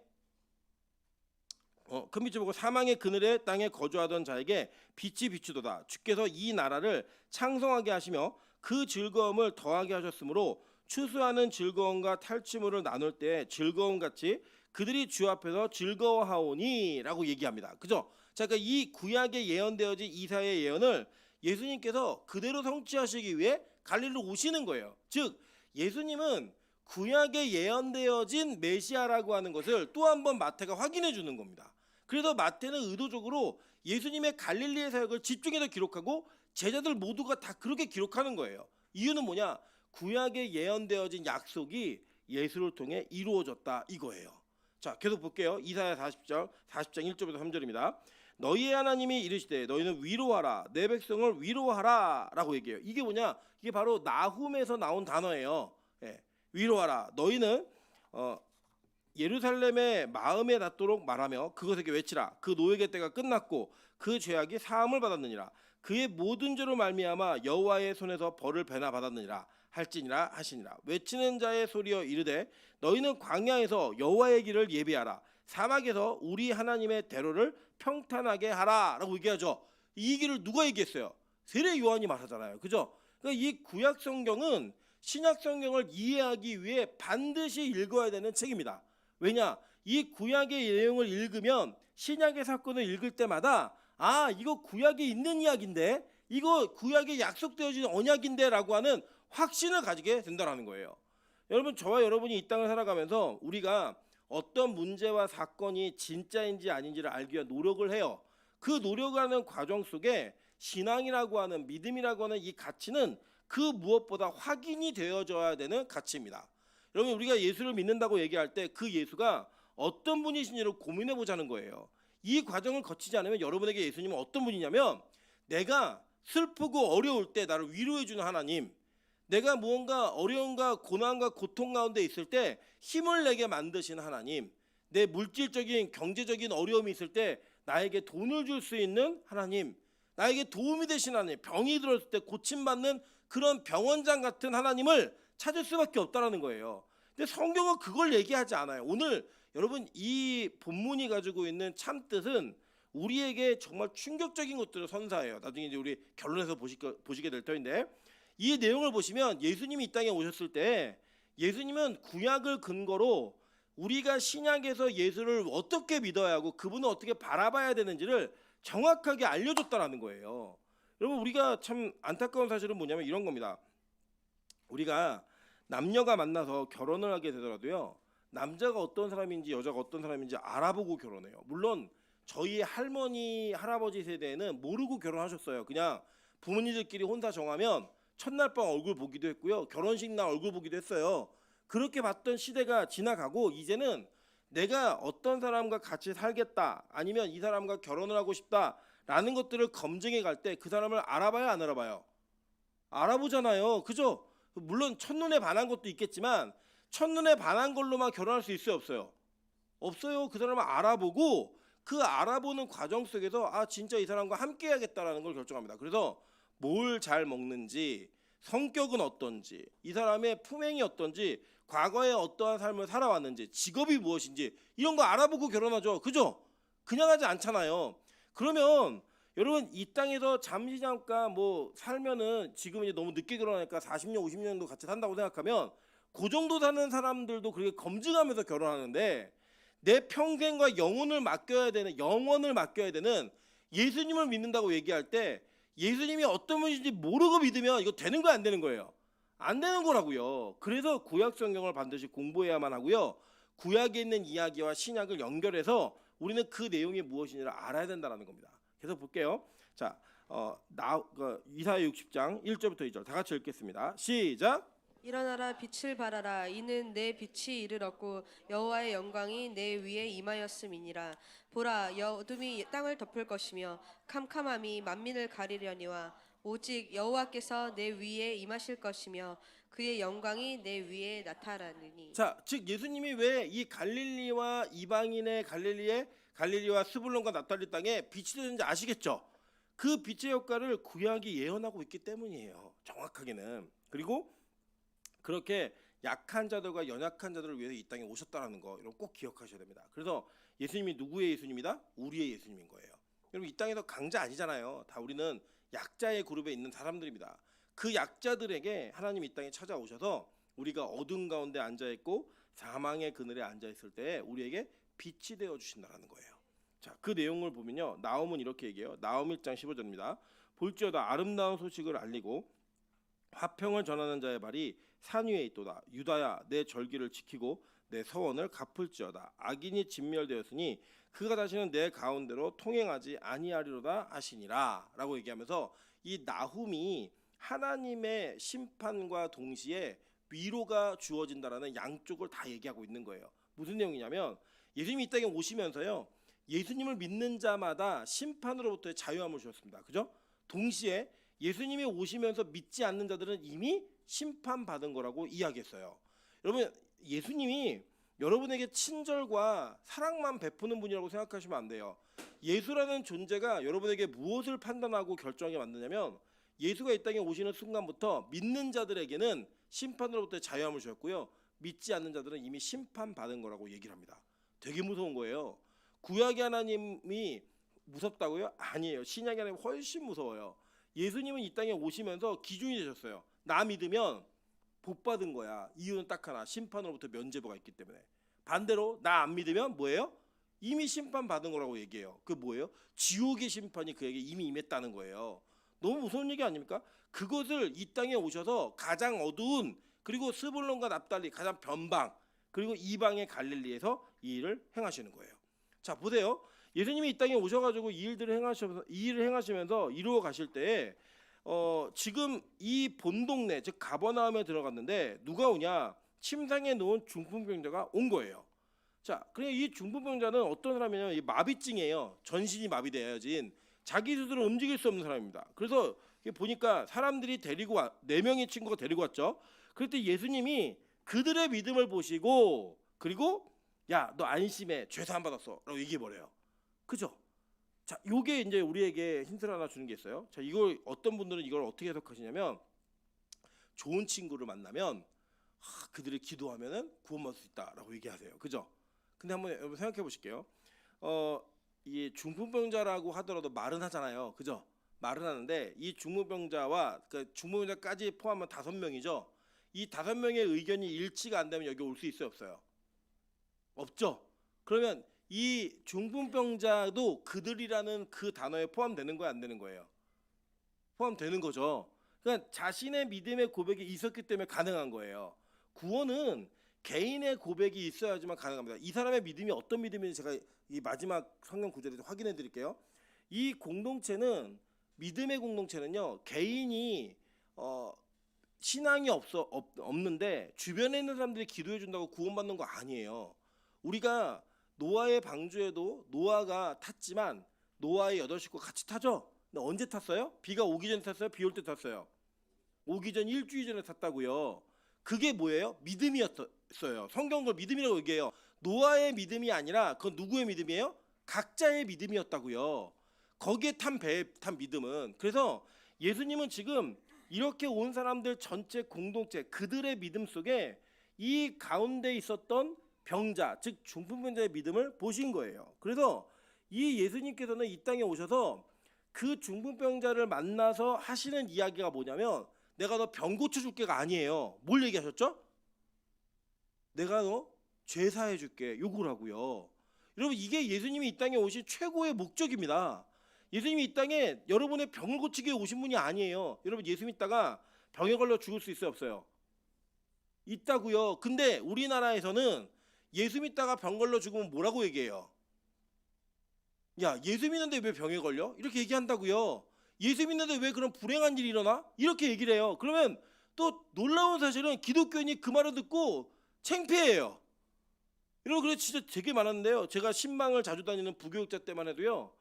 그늘에 땅에 거주하던 자에게 빛이 비추도다. 주께서 이 나라를 창성하게 하시며 그 즐거움을 더하게 하셨으므로 추수하는 즐거움과 탈취물을 나눌 때 즐거움같이 그들이 주 앞에서 즐거워하오니라고 얘기합니다. 그죠? 자, 그러니까 이 구약에 예언되어진 이사야의 예언을 예수님께서 그대로 성취하시기 위해 갈릴리로 오시는 거예요. 즉 예수님은 구약에 예언되어진 메시아라고 하는 것을 또 한 번 마태가 확인해 주는 겁니다. 그래서 마태는 의도적으로 예수님의 갈릴리의 사역을 집중해서 기록하고 제자들 모두가 다 그렇게 기록하는 거예요. 이유는 뭐냐? 구약에 예언되어진 약속이 예수를 통해 이루어졌다 이거예요. 자, 계속 볼게요. 이사야 40장 1절부터 3절입니다. 너희의 하나님이 이르시되 너희는 위로하라, 내 백성을 위로하라 라고 얘기해요. 이게 뭐냐? 이게 바로 나훔에서 나온 단어예요. 예, 위로하라. 너희는 예루살렘의 마음에 닿도록 말하며 그것에게 외치라. 그 노예의 때가 끝났고 그 죄악이 사함을 받았느니라. 그의 모든 죄로 말미암아 여호와의 손에서 벌을 배나 받았느니라 할지니라 하시니라. 외치는 자의 소리여 이르되 너희는 광야에서 여호와의 길을 예비하라. 사막에서 우리 하나님의 대로를 평탄하게 하라 라고 얘기하죠. 이 길을 누가 얘기했어요? 세례 요한이 말하잖아요. 그죠? 그러니까 이 구약 성경은 신약 성경을 이해하기 위해 반드시 읽어야 되는 책입니다. 왜냐? 이 구약의 내용을 읽으면 신약의 사건을 읽을 때마다 아, 이거 구약에 있는 이야기인데, 이거 구약에 약속되어진 언약인데 라고 하는 확신을 가지게 된다는 거예요. 여러분, 저와 여러분이 이 땅을 살아가면서 우리가 어떤 문제와 사건이 진짜인지 아닌지를 알기 위한 노력을 해요. 그 노력하는 과정 속에 신앙이라고 하는, 믿음이라고 하는 이 가치는 그 무엇보다 확인이 되어져야 되는 가치입니다. 여러분, 우리가 예수를 믿는다고 얘기할 때 그 예수가 어떤 분이신지를 고민해 보자는 거예요. 이 과정을 거치지 않으면 여러분에게 예수님은 어떤 분이냐면, 내가 슬프고 어려울 때 나를 위로해 주는 하나님, 내가 무언가 어려움과 고난과 고통 가운데 있을 때 힘을 내게 만드시는 하나님, 내 물질적인 경제적인 어려움이 있을 때 나에게 돈을 줄 수 있는 하나님, 나에게 도움이 되신 하나님, 병이 들었을 때 고침받는 그런 병원장 같은 하나님을 찾을 수밖에 없다라는 거예요. 근데 성경은 그걸 얘기하지 않아요. 오늘 여러분, 이 본문이 가지고 있는 참 뜻은 우리에게 정말 충격적인 것들을 선사해요. 나중에 이제 우리 결론에서 보시게 될 터인데, 이 내용을 보시면 예수님이 이 땅에 오셨을 때 예수님은 구약을 근거로 우리가 신약에서 예수를 어떻게 믿어야 하고 그분을 어떻게 바라봐야 되는지를 정확하게 알려줬다라는 거예요. 여러분, 우리가 참 안타까운 사실은 뭐냐면 이런 겁니다. 우리가 남녀가 만나서 결혼을 하게 되더라도요, 남자가 어떤 사람인지 여자가 어떤 사람인지 알아보고 결혼해요. 물론 저희 할머니 할아버지 세대에는 모르고 결혼하셨어요. 그냥 부모님들끼리 혼자 정하면 첫날 밤 얼굴 보기도 했고요, 결혼식 날 얼굴 보기도 했어요. 그렇게 봤던 시대가 지나가고 이제는 내가 어떤 사람과 같이 살겠다, 아니면 이 사람과 결혼을 하고 싶다라는 것들을 검증해 갈 때 그 사람을 알아봐야 안 알아봐요? 알아보잖아요. 그죠? 물론 첫눈에 반한 것도 있겠지만 첫눈에 반한 걸로만 결혼할 수 있어요, 없어요? 없어요. 그 사람을 알아보고 그 알아보는 과정 속에서 아, 진짜 이 사람과 함께 해야겠다라는 걸 결정합니다. 그래서 뭘 잘 먹는지, 성격은 어떤지, 이 사람의 품행이 어떤지, 과거에 어떠한 삶을 살아왔는지, 직업이 무엇인지 이런 거 알아보고 결혼하죠. 그죠? 그냥 하지 않잖아요. 그러면 여러분, 이 땅에서 잠시 잠깐 뭐 살면은, 지금 이제 너무 늦게 결혼하니까 40년 50년 정도 같이 산다고 생각하면 그 정도 사는 사람들도 그렇게 검증하면서 결혼하는데, 내 평생과 영혼을 맡겨야 되는 예수님을 믿는다고 얘기할 때 예수님이 어떤 분인지 모르고 믿으면 이거 되는 거야, 안 되는 거예요? 안 되는 거라고요. 그래서 구약 성경을 반드시 공부해야만 하고요, 구약에 있는 이야기와 신약을 연결해서 우리는 그 내용이 무엇인지를 알아야 된다는 겁니다. 계속 볼게요. 자, 이사야 60장 1절부터 2절 다 같이 읽겠습니다. 시작. 일어나라, 빛을 발하라. 이는 내 빛이 이르렀고 여호와의 영광이 내 위에 임하였음이니라. 보라, 어둠이 땅을 덮을 것이며 캄캄함이 만민을 가리려니와 오직 여호와께서 내 위에 임하실 것이며 그의 영광이 내 위에 나타나느니. 자, 즉 예수님이 왜 이 갈릴리와 이방인의 갈릴리와 스불론과 납달리 땅에 빛이 되는지 아시겠죠? 그 빛의 역할을 구약이 예언하고 있기 때문이에요, 정확하게는. 그리고 그렇게 약한 자들과 연약한 자들을 위해서 이 땅에 오셨다는 거, 여러분 꼭 기억하셔야 됩니다. 그래서 예수님이 누구의 예수님이다? 우리의 예수님인 거예요. 여러분, 이 땅에서 강자 아니잖아요. 다 우리는 약자의 그룹에 있는 사람들입니다. 그 약자들에게 하나님 이 땅에 찾아오셔서 우리가 어둠 가운데 앉아 있고 사망의 그늘에 앉아 있을 때 우리에게 빛이 되어 주신다는 거예요. 자, 그 내용을 보면요, 나홈은 이렇게 얘기해요. 나홈 1장 15절입니다. 볼지어다 아름다운 소식을 알리고 화평을 전하는 자의 발이 산 위에 있도다. 유다야, 내 절기를 지키고 내 서원을 갚을지어다. 악인이 진멸되었으니 그가 다시는 내 가운데로 통행하지 아니하리로다 하시니라 라고 얘기하면서, 이 나훔이 하나님의 심판과 동시에 위로가 주어진다라는 양쪽을 다 얘기하고 있는 거예요. 무슨 내용이냐면, 예수님이 이 땅에 오시면서요, 예수님을 믿는 자마다 심판으로부터의 자유함을 주셨습니다. 그죠? 동시에 예수님이 오시면서 믿지 않는 자들은 이미 심판받은 거라고 이야기했어요. 여러분, 예수님이 여러분에게 친절과 사랑만 베푸는 분이라고 생각하시면 안 돼요. 예수라는 존재가 여러분에게 무엇을 판단하고 결정하게 만드냐면, 예수가 이 땅에 오시는 순간부터 믿는 자들에게는 심판으로부터 자유함을 주셨고요, 믿지 않는 자들은 이미 심판받은 거라고 얘기를 합니다. 되게 무서운 거예요. 구약의 하나님이 무섭다고요? 아니에요. 신약의 하나님 훨씬 무서워요. 예수님은 이 땅에 오시면서 기준이 되셨어요. 나 믿으면 복 받은 거야. 이유는 딱 하나, 심판으로부터 면죄부가 있기 때문에. 반대로 나 안 믿으면 뭐예요? 이미 심판 받은 거라고 얘기해요. 그 뭐예요? 지옥의 심판이 그에게 이미 임했다는 거예요. 너무 무서운 얘기 아닙니까? 그것을 이 땅에 오셔서 가장 어두운, 그리고 스불론과 납달리 가장 변방, 그리고 이방의 갈릴리에서 이 일을 행하시는 거예요. 자, 보세요. 예수님이 이 땅에 오셔가지고 이 일을 행하시면서 이루어 가실 때에 지금 이 본동네 즉 가버나움에 들어갔는데 누가 오냐? 침상에 누운 중풍병자가 온 거예요. 자, 그래 이 중풍병자는 어떤 사람이냐면 이 마비증이에요. 전신이 마비되어진 자기 스스로 움직일 수 없는 사람입니다. 그래서 보니까 사람들이 데리고 네 명의 친구가 데리고 왔죠. 그럴 때 예수님이 그들의 믿음을 보시고 그리고 야, 너 안심해, 죄 사함 받았어라고 얘기해 버려요. 그죠? 자, 요게 이제 우리에게 힌트를 하나 주는 게 있어요. 자, 이걸 어떤 분들은 이걸 어떻게 해석하시냐면 좋은 친구를 만나면 그들이 기도하면은 구원받을 수 있다라고 얘기하세요. 그죠? 근데 한번 여러분 생각해 보실게요. 이 중풍병자라고 하더라도 말은 하잖아요. 그죠? 말은 하는데 이 중풍병자와 그 중풍병자까지 포함하면 5명이죠. 이 5명의 의견이 일치가 안 되면 여기 올 수 있어요, 없어요? 없죠. 그러면 이 중풍병자도 그들이라는 그 단어에 포함되는 거야, 안 되는 거예요? 포함되는 거죠. 그러니까 자신의 믿음의 고백이 있었기 때문에 가능한 거예요. 구원은 개인의 고백이 있어야지만 가능합니다. 이 사람의 믿음이 어떤 믿음인지 제가 이 마지막 성경 구절에서 확인해 드릴게요. 이 공동체는 믿음의 공동체는요, 개인이 신앙이 없는데 주변에 있는 사람들이 기도해 준다고 구원받는 거 아니에요. 우리가 노아의 방주에도 노아가 탔지만 노아의 8식구 같이 타죠. 근데 언제 탔어요? 비가 오기 전에 탔어요? 비 올 때 탔어요? 오기 전 일주일 전에 탔다고요. 그게 뭐예요? 믿음이었어요. 성경은 그걸 믿음이라고 얘기해요. 노아의 믿음이 아니라 그건 누구의 믿음이에요? 각자의 믿음이었다고요. 거기에 탄 배에 탄 믿음은. 그래서 예수님은 지금 이렇게 온 사람들 전체 공동체 그들의 믿음 속에 이 가운데 있었던 병자 즉 중풍병자의 믿음을 보신 거예요. 그래서 이 예수님께서는 이 땅에 오셔서 그 중풍병자를 만나서 하시는 이야기가 뭐냐면 내가 너 병 고쳐줄게가 아니에요. 뭘 얘기하셨죠? 내가 너 죄 사해줄게 요구를 하고요. 여러분 이게 예수님이 이 땅에 오신 최고의 목적입니다. 예수님이 이 땅에 여러분의 병을 고치기 위해 오신 분이 아니에요. 여러분 예수 믿다가 병에 걸려 죽을 수 있어요, 없어요? 있다고요. 근데 우리나라에서는 예수 믿다가 병 걸려 죽으면 뭐라고 얘기해요? 야, 예수 믿는데 왜 병에 걸려? 이렇게 얘기한다고요. 예수 믿는데 왜 그런 불행한 일이 일어나? 이렇게 얘기를 해요. 그러면 또 놀라운 사실은 기독교인이 그 말을 듣고 창피해요. 여러분 그래 진짜 되게 많았는데요. 제가 신방을 자주 다니는 부교육자 때만 해도요.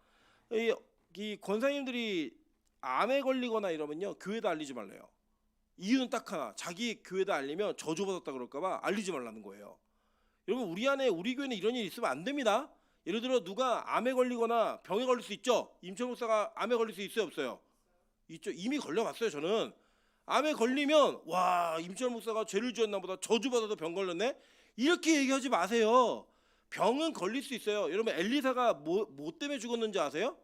이 권사님들이 암에 걸리거나 이러면요. 교회다 알리지 말래요. 이유는 딱 하나. 자기 교회다 알리면 저주받았다 그럴까 봐 알리지 말라는 거예요. 여러분 우리 교회는 이런 일이 있으면 안 됩니다. 예를 들어 누가 암에 걸리거나 병에 걸릴 수 있죠. 임철 목사가 암에 걸릴 수 있어요, 없어요? 있죠. 이미 걸려봤어요. 저는 암에 걸리면 와 임철 목사가 죄를 지었나 보다 저주받아서 병 걸렸네 이렇게 얘기하지 마세요. 병은 걸릴 수 있어요. 여러분 엘리사가 뭐 때문에 죽었는지 아세요?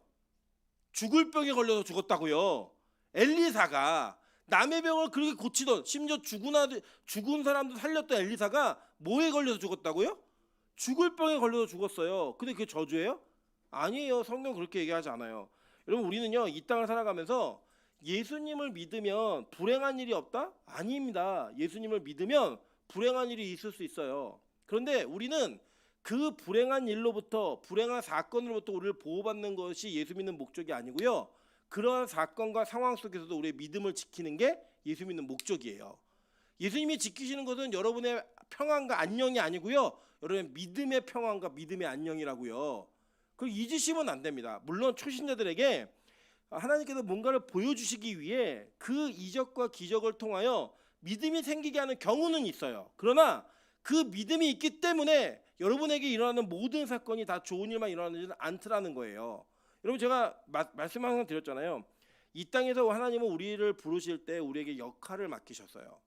죽을 병에 걸려서 죽었다고요. 엘리사가 남의 병을 그렇게 고치던 심지어 죽은 사람도 살렸던 엘리사가 뭐에 걸려서 죽었다고요? 죽을 병에 걸려서 죽었어요. 근데 그게 저주예요? 아니에요. 성경 그렇게 얘기하지 않아요. 여러분 우리는요 이 땅을 살아가면서 예수님을 믿으면 불행한 일이 없다? 아닙니다. 예수님을 믿으면 불행한 일이 있을 수 있어요. 그런데 우리는 그 불행한 일로부터 불행한 사건으로부터 우리를 보호받는 것이 예수 믿는 목적이 아니고요. 그러한 사건과 상황 속에서도 우리의 믿음을 지키는 게 예수 믿는 목적이에요. 예수님이 지키시는 것은 여러분의 평안과 안녕이 아니고요. 여러분의 믿음의 평안과 믿음의 안녕이라고요. 그걸 잊으시면 안 됩니다. 물론 초신자들에게 하나님께서 뭔가를 보여주시기 위해 그 이적과 기적을 통하여 믿음이 생기게 하는 경우는 있어요. 그러나 그 믿음이 있기 때문에 여러분에게 일어나는 모든 사건이 다 좋은 일만 일어나지는 않더라는 거예요. 여러분 제가 말씀 항상 드렸잖아요. 이 땅에서 하나님은 우리를 부르실 때 우리에게 역할을 맡기셨어요.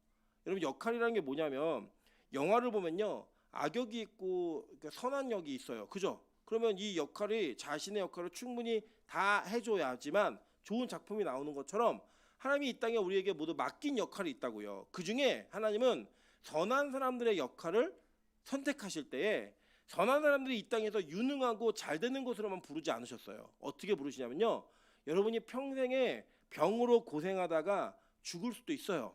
여러분 역할이라는 게 뭐냐면 영화를 보면요. 악역이 있고 선한 역이 있어요. 그죠? 그러면 이 역할이 자신의 역할을 충분히 다 해줘야지만 좋은 작품이 나오는 것처럼 하나님이 이 땅에 우리에게 모두 맡긴 역할이 있다고요. 그 중에 하나님은 선한 사람들의 역할을 선택하실 때에 선한 사람들이 이 땅에서 유능하고 잘 되는 것으로만 부르지 않으셨어요. 어떻게 부르시냐면요. 여러분이 평생에 병으로 고생하다가 죽을 수도 있어요.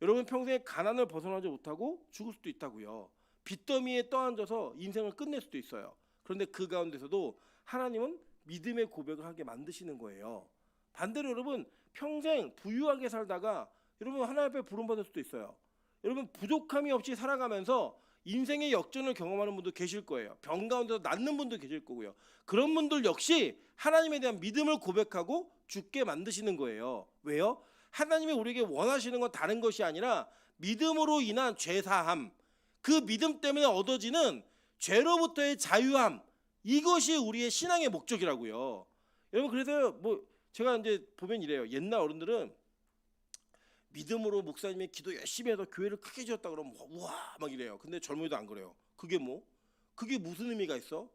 여러분 평생에 가난을 벗어나지 못하고 죽을 수도 있다고요. 빚더미에 떠앉아서 인생을 끝낼 수도 있어요. 그런데 그 가운데서도 하나님은 믿음의 고백을 하게 만드시는 거예요. 반대로 여러분 평생 부유하게 살다가 여러분 하나님 앞에 부름받을 수도 있어요. 여러분 부족함이 없이 살아가면서 인생의 역전을 경험하는 분도 계실 거예요. 병 가운데서 낫는 분도 계실 거고요. 그런 분들 역시 하나님에 대한 믿음을 고백하고 죽게 만드시는 거예요. 왜요? 하나님이 우리에게 원하시는 건 다른 것이 아니라 믿음으로 인한 죄사함, 그 믿음 때문에 얻어지는 죄로부터의 자유함, 이것이 우리의 신앙의 목적이라고요. 여러분 그래서 뭐 제가 이제 보면 이래요. 옛날 어른들은 믿음으로 목사님이 기도 열심히 해서 교회를 크게 지었다 그러면 우와 막 이래요. 근데 젊은이도 안 그래요. 그게 뭐? 그게 무슨 의미가 있어?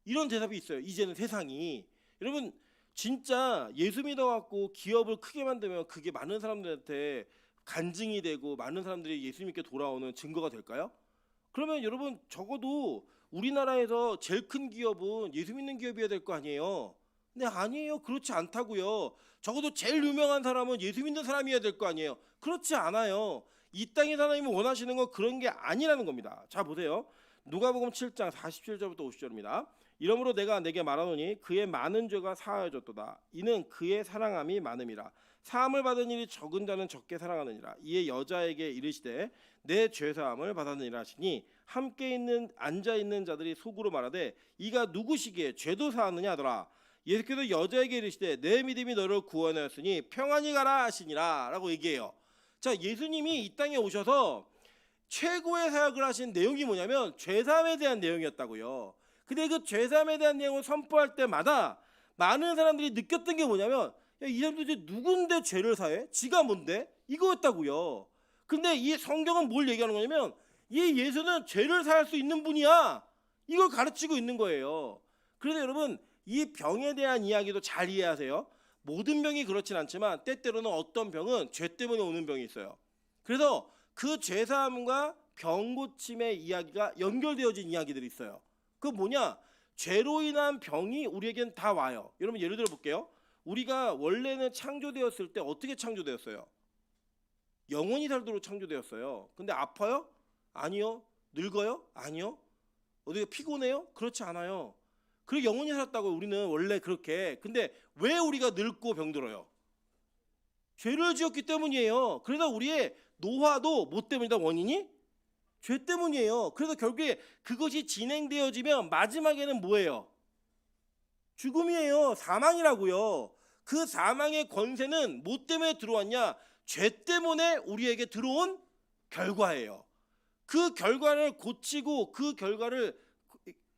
이런 대답이 있어요. 이제는 세상이. 여러분 진짜 예수 믿어갖고 기업을 크게 만들면 그게 많은 사람들한테 간증이 되고 많은 사람들이 예수 믿게 돌아오는 증거가 될까요? 그러면 여러분 적어도 우리나라에서 제일 큰 기업은 예수 믿는 기업이어야 될 거 아니에요. 근데 아니에요. 그렇지 않다고요. 적어도 제일 유명한 사람은 예수 믿는 사람이어야 될 거 아니에요. 그렇지 않아요. 이 땅에 하나님이 원하시는 건 그런 게 아니라는 겁니다. 자 보세요. 누가복음 7장 47절부터 50절입니다. 이러므로 내가 내게 말하노니 그의 많은 죄가 사하여졌도다. 이는 그의 사랑함이 많음이라. 사함을 받은 일이 적은 자는 적게 사랑하느니라. 이에 여자에게 이르시되 내 죄사함을 받았느니라 하시니 함께 있는 앉아 있는 자들이 속으로 말하되 이가 누구시기에 죄도 사하느냐 하더라. 예수께서 여자에게 이르시되 내 믿음이 너를 구원하였으니 평안히 가라 하시니라 라고 얘기해요. 자 예수님이 이 땅에 오셔서 최고의 사역을 하신 내용이 뭐냐면 죄사함에 대한 내용이었다고요. 근데 그 죄사함에 대한 내용을 선포할 때마다 많은 사람들이 느꼈던 게 뭐냐면 야, 이 사람들 이제 누군데 죄를 사해? 지가 뭔데? 이거였다고요. 근데 이 성경은 뭘 얘기하는 거냐면 이 예수는 죄를 사할 수 있는 분이야. 이걸 가르치고 있는 거예요. 그래서 여러분 이 병에 대한 이야기도 잘 이해하세요. 모든 병이 그렇진 않지만 때때로는 어떤 병은 죄 때문에 오는 병이 있어요. 그래서 그 죄사함과 병 고침의 이야기가 연결되어진 이야기들이 있어요. 그 뭐냐? 죄로 인한 병이 우리에겐 다 와요. 여러분 예를 들어 볼게요. 우리가 원래는 창조되었을 때 어떻게 창조되었어요? 영원히 살도록 창조되었어요. 근데 아파요? 아니요. 늙어요? 아니요. 어디가 피곤해요? 그렇지 않아요. 그리고 영원히 살았다고 우리는 원래 그렇게. 근데 왜 우리가 늙고 병들어요? 죄를 지었기 때문이에요. 그래서 우리의 노화도 뭐 때문이다? 원인이? 죄 때문이에요. 그래서 결국에 그것이 진행되어지면 마지막에는 뭐예요? 죽음이에요. 사망이라고요. 그 사망의 권세는 뭐 때문에 들어왔냐? 죄 때문에 우리에게 들어온 결과예요. 그 결과를 고치고 그 결과를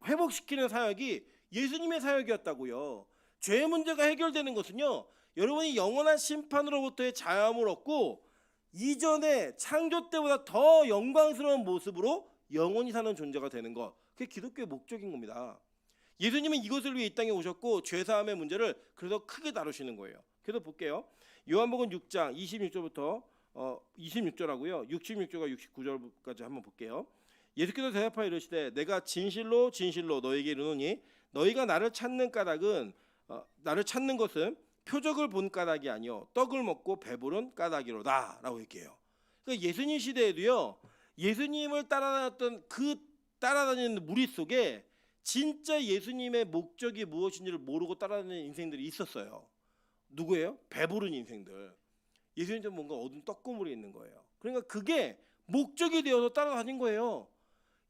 회복시키는 사역이 예수님의 사역이었다고요. 죄의 문제가 해결되는 것은요. 여러분이 영원한 심판으로부터의 자유함을 얻고 이전에 창조 때보다 더 영광스러운 모습으로 영원히 사는 존재가 되는 것. 그게 기독교의 목적인 겁니다. 예수님은 이것을 위해 이 땅에 오셨고 죄사함의 문제를 그래서 크게 다루시는 거예요. 그래서 볼게요. 요한복음 6장 26절부터 26절하고요. 66절과 69절까지 한번 볼게요. 예수께서 대답하여 이르시되 내가 진실로 진실로 너에게 이르노니 너희가 나를 찾는 까닭은 나를 찾는 것은 표적을 본 까닭이 아니요 떡을 먹고 배부른 까닭이로다 라고 얘기해요. 그러니까 예수님 시대에도요. 예수님을 따라다녔던 그 따라다니는 무리 속에 진짜 예수님의 목적이 무엇인지를 모르고 따라다니는 인생들이 있었어요. 누구예요? 배부른 인생들. 예수님 좀 뭔가 얻은 떡고물이 있는 거예요. 그러니까 그게 목적이 되어서 따라다닌 거예요.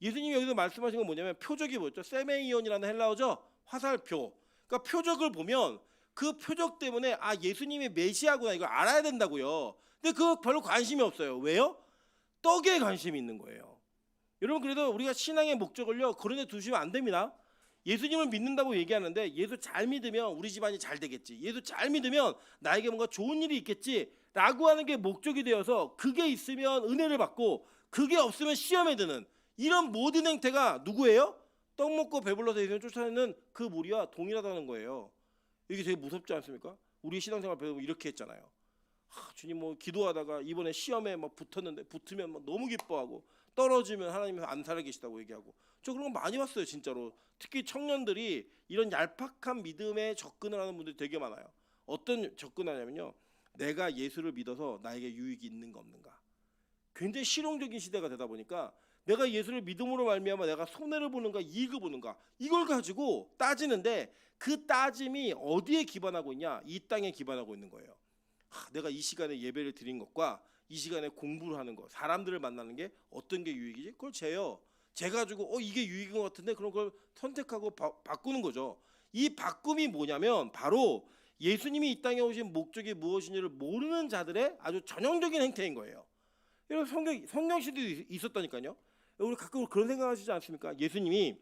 예수님이 여기서 말씀하신 건 뭐냐면 표적이 뭐였죠? 세메이온이라는 헬라어죠. 화살표. 그러니까 표적을 보면 그 표적 때문에 아 예수님이 메시아구나 이걸 알아야 된다고요. 근데 그거 별로 관심이 없어요. 왜요? 떡에 관심이 있는 거예요. 여러분 그래도 우리가 신앙의 목적을요 그런 데 두시면 안 됩니다. 예수님을 믿는다고 얘기하는데 예수 잘 믿으면 우리 집안이 잘 되겠지. 예수 잘 믿으면 나에게 뭔가 좋은 일이 있겠지 라고 하는 게 목적이 되어서 그게 있으면 은혜를 받고 그게 없으면 시험에 드는 이런 모든 행태가 누구예요? 떡 먹고 배불러서 예수님을 쫓아내는 그 무리와 동일하다는 거예요. 이게 되게 무섭지 않습니까? 우리 신앙생활 배우면 이렇게 했잖아요. 주님 뭐 기도하다가 이번에 시험에 막 붙었는데 붙으면 막 너무 기뻐하고 떨어지면 하나님이 안 살아계시다고 얘기하고 저 그런 거 많이 봤어요 진짜로. 특히 청년들이 이런 얄팍한 믿음에 접근을 하는 분들이 되게 많아요. 어떤 접근하냐면요. 내가 예수를 믿어서 나에게 유익이 있는가 없는가. 굉장히 실용적인 시대가 되다 보니까 내가 예수를 믿음으로 말미암아 내가 손해를 보는가 이익을 보는가 이걸 가지고 따지는데 그 따짐이 어디에 기반하고 있냐? 이 땅에 기반하고 있는 거예요. 내가 이 시간에 예배를 드린 것과 이 시간에 공부를 하는 것, 사람들을 만나는 게 어떤 게 유익이지? 그걸 재요. 재 가지고 이게 유익인 것 같은데 그럼 그걸 선택하고 바꾸는 거죠. 이 바꿈이 뭐냐면 바로 예수님이 이 땅에 오신 목적이 무엇인지를 모르는 자들의 아주 전형적인 행태인 거예요. 이런 성경 시대도 있었다니까요. 우리 가끔 그런 생각하시지 않습니까? 예수님이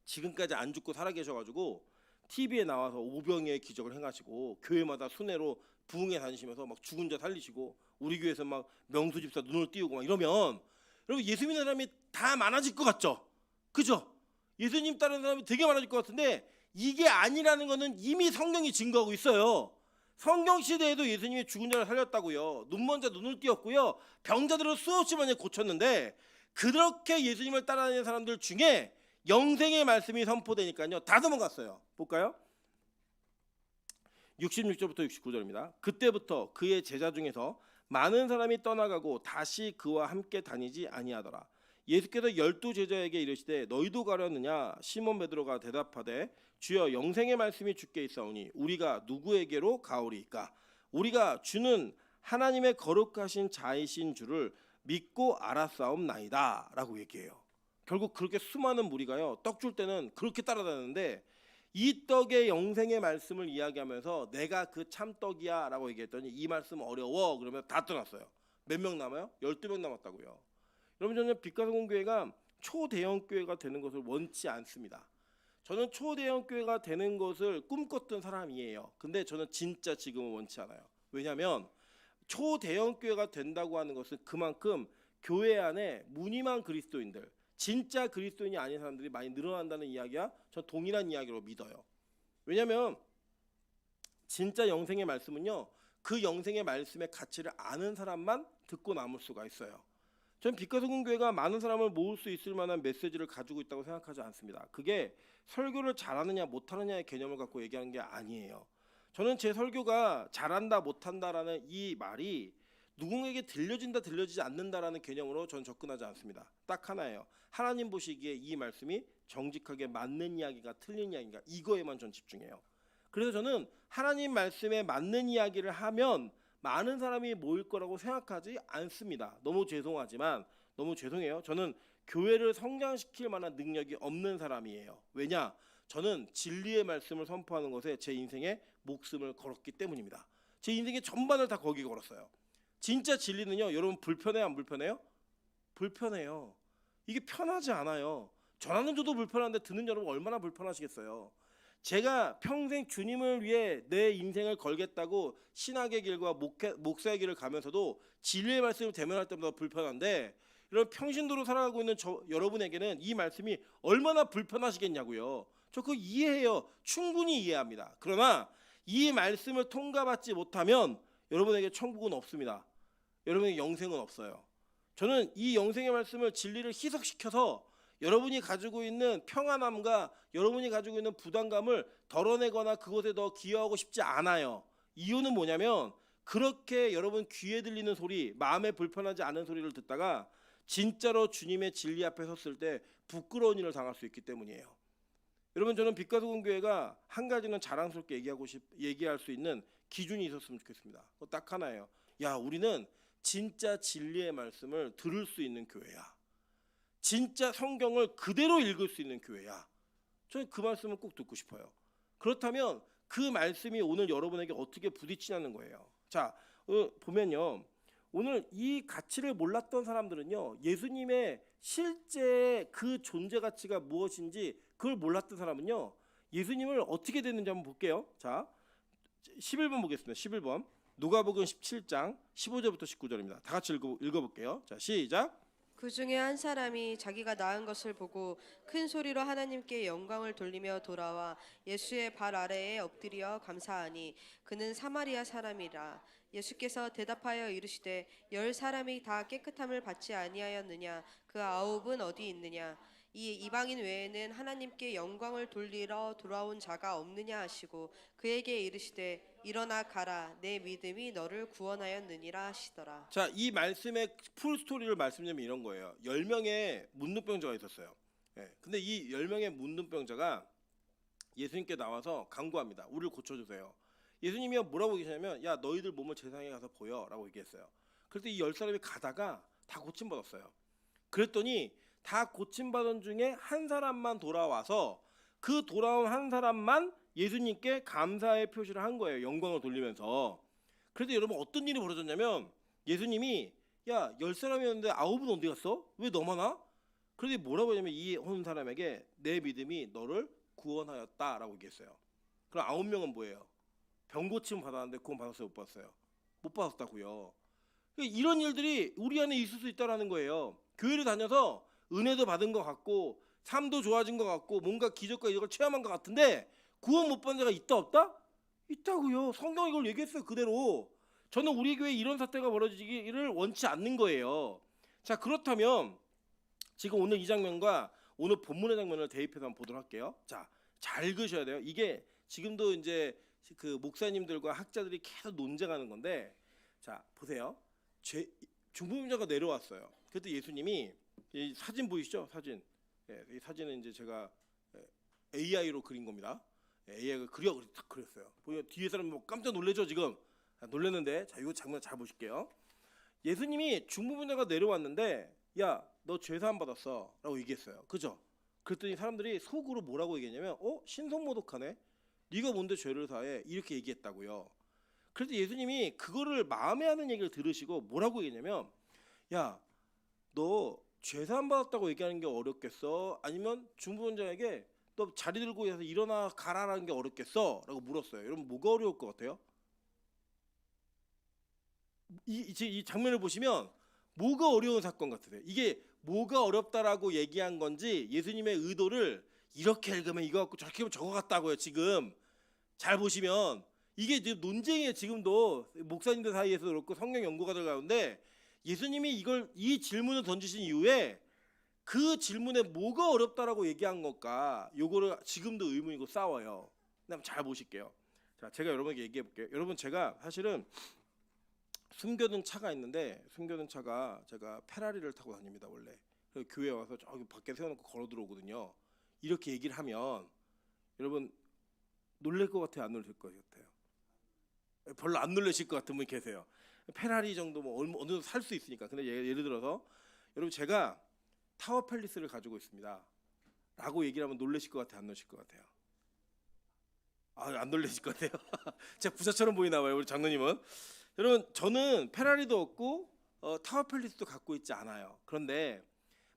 지금까지 안 죽고 살아계셔가지고 TV에 나와서 오병이의 기적을 행하시고 교회마다 순회로 부흥회 다니시면서 막 죽은 자 살리시고 우리 교회에서 막 명수집사 눈을 띄우고 막 이러면 여러분 예수 믿는 사람이 다 많아질 것 같죠? 그죠? 예수님 따르는 사람이 되게 많아질 것 같은데 이게 아니라는 거는 이미 성경이 증거하고 있어요. 성경 시대에도 예수님이 죽은 자를 살렸다고요. 눈먼 자 눈을 띄었고요. 병자들을 수없이 많이 고쳤는데 그렇게 예수님을 따라다니는 사람들 중에 영생의 말씀이 선포되니까요. 다 도망갔어요. 볼까요? 66절부터 69절입니다. 그때부터 그의 제자 중에서 많은 사람이 떠나가고 다시 그와 함께 다니지 아니하더라. 예수께서 12 제자에게 이르시되 너희도 가려느냐? 시몬 베드로가 대답하되 주여 영생의 말씀이 주께 있사오니 우리가 누구에게로 가오리이까? 우리가 주는 하나님의 거룩하신 자이신 줄을 믿고 알았사옵나이다 라고 얘기해요. 결국 그렇게 수많은 무리가요 떡 줄 때는 그렇게 따라다녔는데 이 떡의 영생의 말씀을 이야기하면서 내가 그 참떡이야 라고 얘기했더니 이 말씀 어려워 그러면 다 떠났어요. 몇 명 남아요? 12명 남았다고요. 여러분 저는 빛가성공교회가 초대형 교회가 되는 것을 원치 않습니다. 저는 초대형 교회가 되는 것을 꿈꿨던 사람이에요. 근데 저는 진짜 지금은 원치 않아요. 왜냐하면 초대형 교회가 된다고 하는 것은 그만큼 교회 안에 무늬만 그리스도인들 진짜 그리스도인이 아닌 사람들이 많이 늘어난다는 이야기야 전 동일한 이야기로 믿어요. 왜냐하면 진짜 영생의 말씀은요 그 영생의 말씀의 가치를 아는 사람만 듣고 남을 수가 있어요. 전 빛가소금교회가 많은 사람을 모을 수 있을 만한 메시지를 가지고 있다고 생각하지 않습니다. 그게 설교를 잘하느냐 못하느냐의 개념을 갖고 얘기하는 게 아니에요. 저는 제 설교가 잘한다 못한다라는 이 말이 누군가에게 들려진다 들려지지 않는다라는 개념으로 전 접근하지 않습니다. 딱 하나예요. 하나님 보시기에 이 말씀이 정직하게 맞는 이야기가 틀린 이야기가 이거에만 전 집중해요. 그래서 저는 하나님 말씀에 맞는 이야기를 하면 많은 사람이 모일 거라고 생각하지 않습니다. 너무 죄송하지만 너무 죄송해요. 저는 교회를 성장시킬 만한 능력이 없는 사람이에요. 왜냐? 저는 진리의 말씀을 선포하는 것에 제 인생에 목숨을 걸었기 때문입니다. 제 인생의 전반을 다 거기에 걸었어요. 진짜 진리는요. 여러분 불편해요? 안 불편해요? 불편해요. 이게 편하지 않아요. 전하는 저도 불편한데 듣는 여러분 얼마나 불편하시겠어요. 제가 평생 주님을 위해 내 인생을 걸겠다고 신학의 길과 목사의 길을 가면서도 진리의 말씀을 대면할 때마다 불편한데 이런 평신도로 살아가고 있는 여러분에게는 이 말씀이 얼마나 불편하시겠냐고요. 저 그거 이해해요. 충분히 이해합니다. 그러나 이 말씀을 통과받지 못하면 여러분에게 천국은 없습니다. 여러분에게 영생은 없어요. 저는 이 영생의 말씀을 진리를 희석시켜서 여러분이 가지고 있는 평안함과 여러분이 가지고 있는 부담감을 덜어내거나 그것에 더 기여하고 싶지 않아요. 이유는 뭐냐면 그렇게 여러분 귀에 들리는 소리, 마음에 불편하지 않은 소리를 듣다가 진짜로 주님의 진리 앞에 섰을 때 부끄러운 일을 당할 수 있기 때문이에요. 여러분 저는 빛가소금교회가 한 가지는 자랑스럽게 얘기할 수 있는 기준이 있었으면 좋겠습니다. 딱 하나예요. 야, 우리는 진짜 진리의 말씀을 들을 수 있는 교회야. 진짜 성경을 그대로 읽을 수 있는 교회야. 저는 그 말씀을 꼭 듣고 싶어요. 그렇다면 그 말씀이 오늘 여러분에게 어떻게 부딪히냐는 거예요. 자, 보면요. 오늘 이 가치를 몰랐던 사람들은요. 예수님의 실제 그 존재 가치가 무엇인지 그걸 몰랐던 사람은요. 예수님을 어떻게 됐는지 한번 볼게요. 자, 11번 보겠습니다. 11번. 누가복음 17장 15절부터 19절입니다. 다 같이 읽어볼게요. 자, 시작. 그 중에 한 사람이 자기가 낳은 것을 보고 큰 소리로 하나님께 영광을 돌리며 돌아와 예수의 발 아래에 엎드려 감사하니 그는 사마리아 사람이라. 예수께서 대답하여 이르시되 10 사람이 다 깨끗함을 받지 아니하였느냐? 그 9은 어디 있느냐? 이 이방인 외에는 하나님께 영광을 돌리러 돌아온 자가 없느냐 하시고 그에게 이르시되 일어나 가라 내 믿음이 너를 구원하였느니라 하시더라. 자, 이 말씀의 풀 스토리를 말씀드리면 이런 거예요. 10명의 문둥병자가 있었어요. 예. 근데 이 10명의 문둥병자가 예수님께 나와서 간구합니다. 우리를 고쳐주세요. 예수님이 뭐라고 얘기하냐면 야 너희들 몸을 제사장에 가서 보여라고 얘기했어요. 그래서 이 10사람이 가다가 다 고침받았어요. 그랬더니 다 고침받은 중에 한 사람만 돌아와서 그 돌아온 한 사람만 예수님께 감사의 표시를 한 거예요. 영광을 돌리면서. 그래서 여러분 어떤 일이 벌어졌냐면 예수님이 야 10사람이었는데 9은 어디 갔어? 왜 너만 와? 그런데 뭐라고 하냐면 이 온 사람에게 내 믿음이 너를 구원하였다라고 얘기했어요. 그럼 9명은 뭐예요? 병 고침 받았는데 구원 받았어요? 못 받았어요? 못 받았다고요. 이런 일들이 우리 안에 있을 수 있다라는 거예요. 교회를 다녀서 은혜도 받은 것 같고 삶도 좋아진 것 같고 뭔가 기적과 이적을 체험한 것 같은데 구원 못 받은 자가 있다 없다? 있다고요. 성경이 이걸 얘기했어요. 그대로. 저는 우리 교회에 이런 사태가 벌어지기를 원치 않는 거예요. 자, 그렇다면 지금 오늘 이 장면과 오늘 본문의 장면을 대입해서 한번 보도록 할게요. 자, 잘 읽으셔야 돼요. 이게 지금도 이제 그 목사님들과 학자들이 계속 논쟁하는 건데, 자 보세요. 중보자가 내려왔어요. 그때 예수님이 이 사진 보이시죠? 사진. 예, 이 사진은 이제 제가 AI로 그린 겁니다. AI가 딱 그렸어요. 보면 뒤에 사람 뭐 깜짝 놀래죠 지금. 놀랐는데 자 이거 장면 잘 보실게요. 예수님이 중보자가 내려왔는데 야 너 죄사함 받았어 라고 얘기했어요. 그죠? 그랬더니 사람들이 속으로 뭐라고 얘기했냐면 신성모독하네. 네가 뭔데 죄를 사해? 이렇게 얘기했다고요. 그래서 예수님이 그거를 마음에 하는 얘기를 들으시고 뭐라고 얘기했냐면 야 너 죄사함 받았다고 얘기하는 게 어렵겠어? 아니면 중보자에게 너 자리 들고 해서 일어나 가라라는 게 어렵겠어? 라고 물었어요. 여러분 뭐가 어려울 것 같아요? 이 장면을 보시면 뭐가 어려운 사건 같으세요? 이게 뭐가 어렵다라고 얘기한 건지 예수님의 의도를 이렇게 읽으면 이거 같고 저렇게 하면 저거 같다고요. 지금 잘 보시면 이게 지금 논쟁이에요. 지금도 목사님들 사이에서 그렇고 성경 연구가들 가운데 예수님이 이 질문을 던지신 이후에 그 질문에 뭐가 어렵다라고 얘기한 것과 요거를 지금도 의문이고 싸워요. 한번 잘 보실게요. 자, 제가 여러분에게 얘기해 볼게요. 여러분 제가 사실은 숨겨둔 차가 있는데 숨겨둔 차가 제가 페라리를 타고 다닙니다 원래. 그래서 교회 와서 저기 밖에 세워놓고 걸어 들어오거든요. 이렇게 얘기를 하면 여러분 놀랄 것 같아요? 안 놀랄 것 같아요? 별로 안 놀라실 것 같은 분이 계세요. 페라리 정도 뭐 어느 정도 살 수 있으니까. 근데 예를 들어서 여러분 제가 타워 팰리스를 가지고 있습니다 라고 얘기를 하면 놀라실 것 같아요? 안 놀라실 것 같아요? 안 놀라실 것 같아요? 제가 부자처럼 보이나 봐요 우리 장로님은. 여러분 저는 페라리도 없고 타워 팰리스도 갖고 있지 않아요. 그런데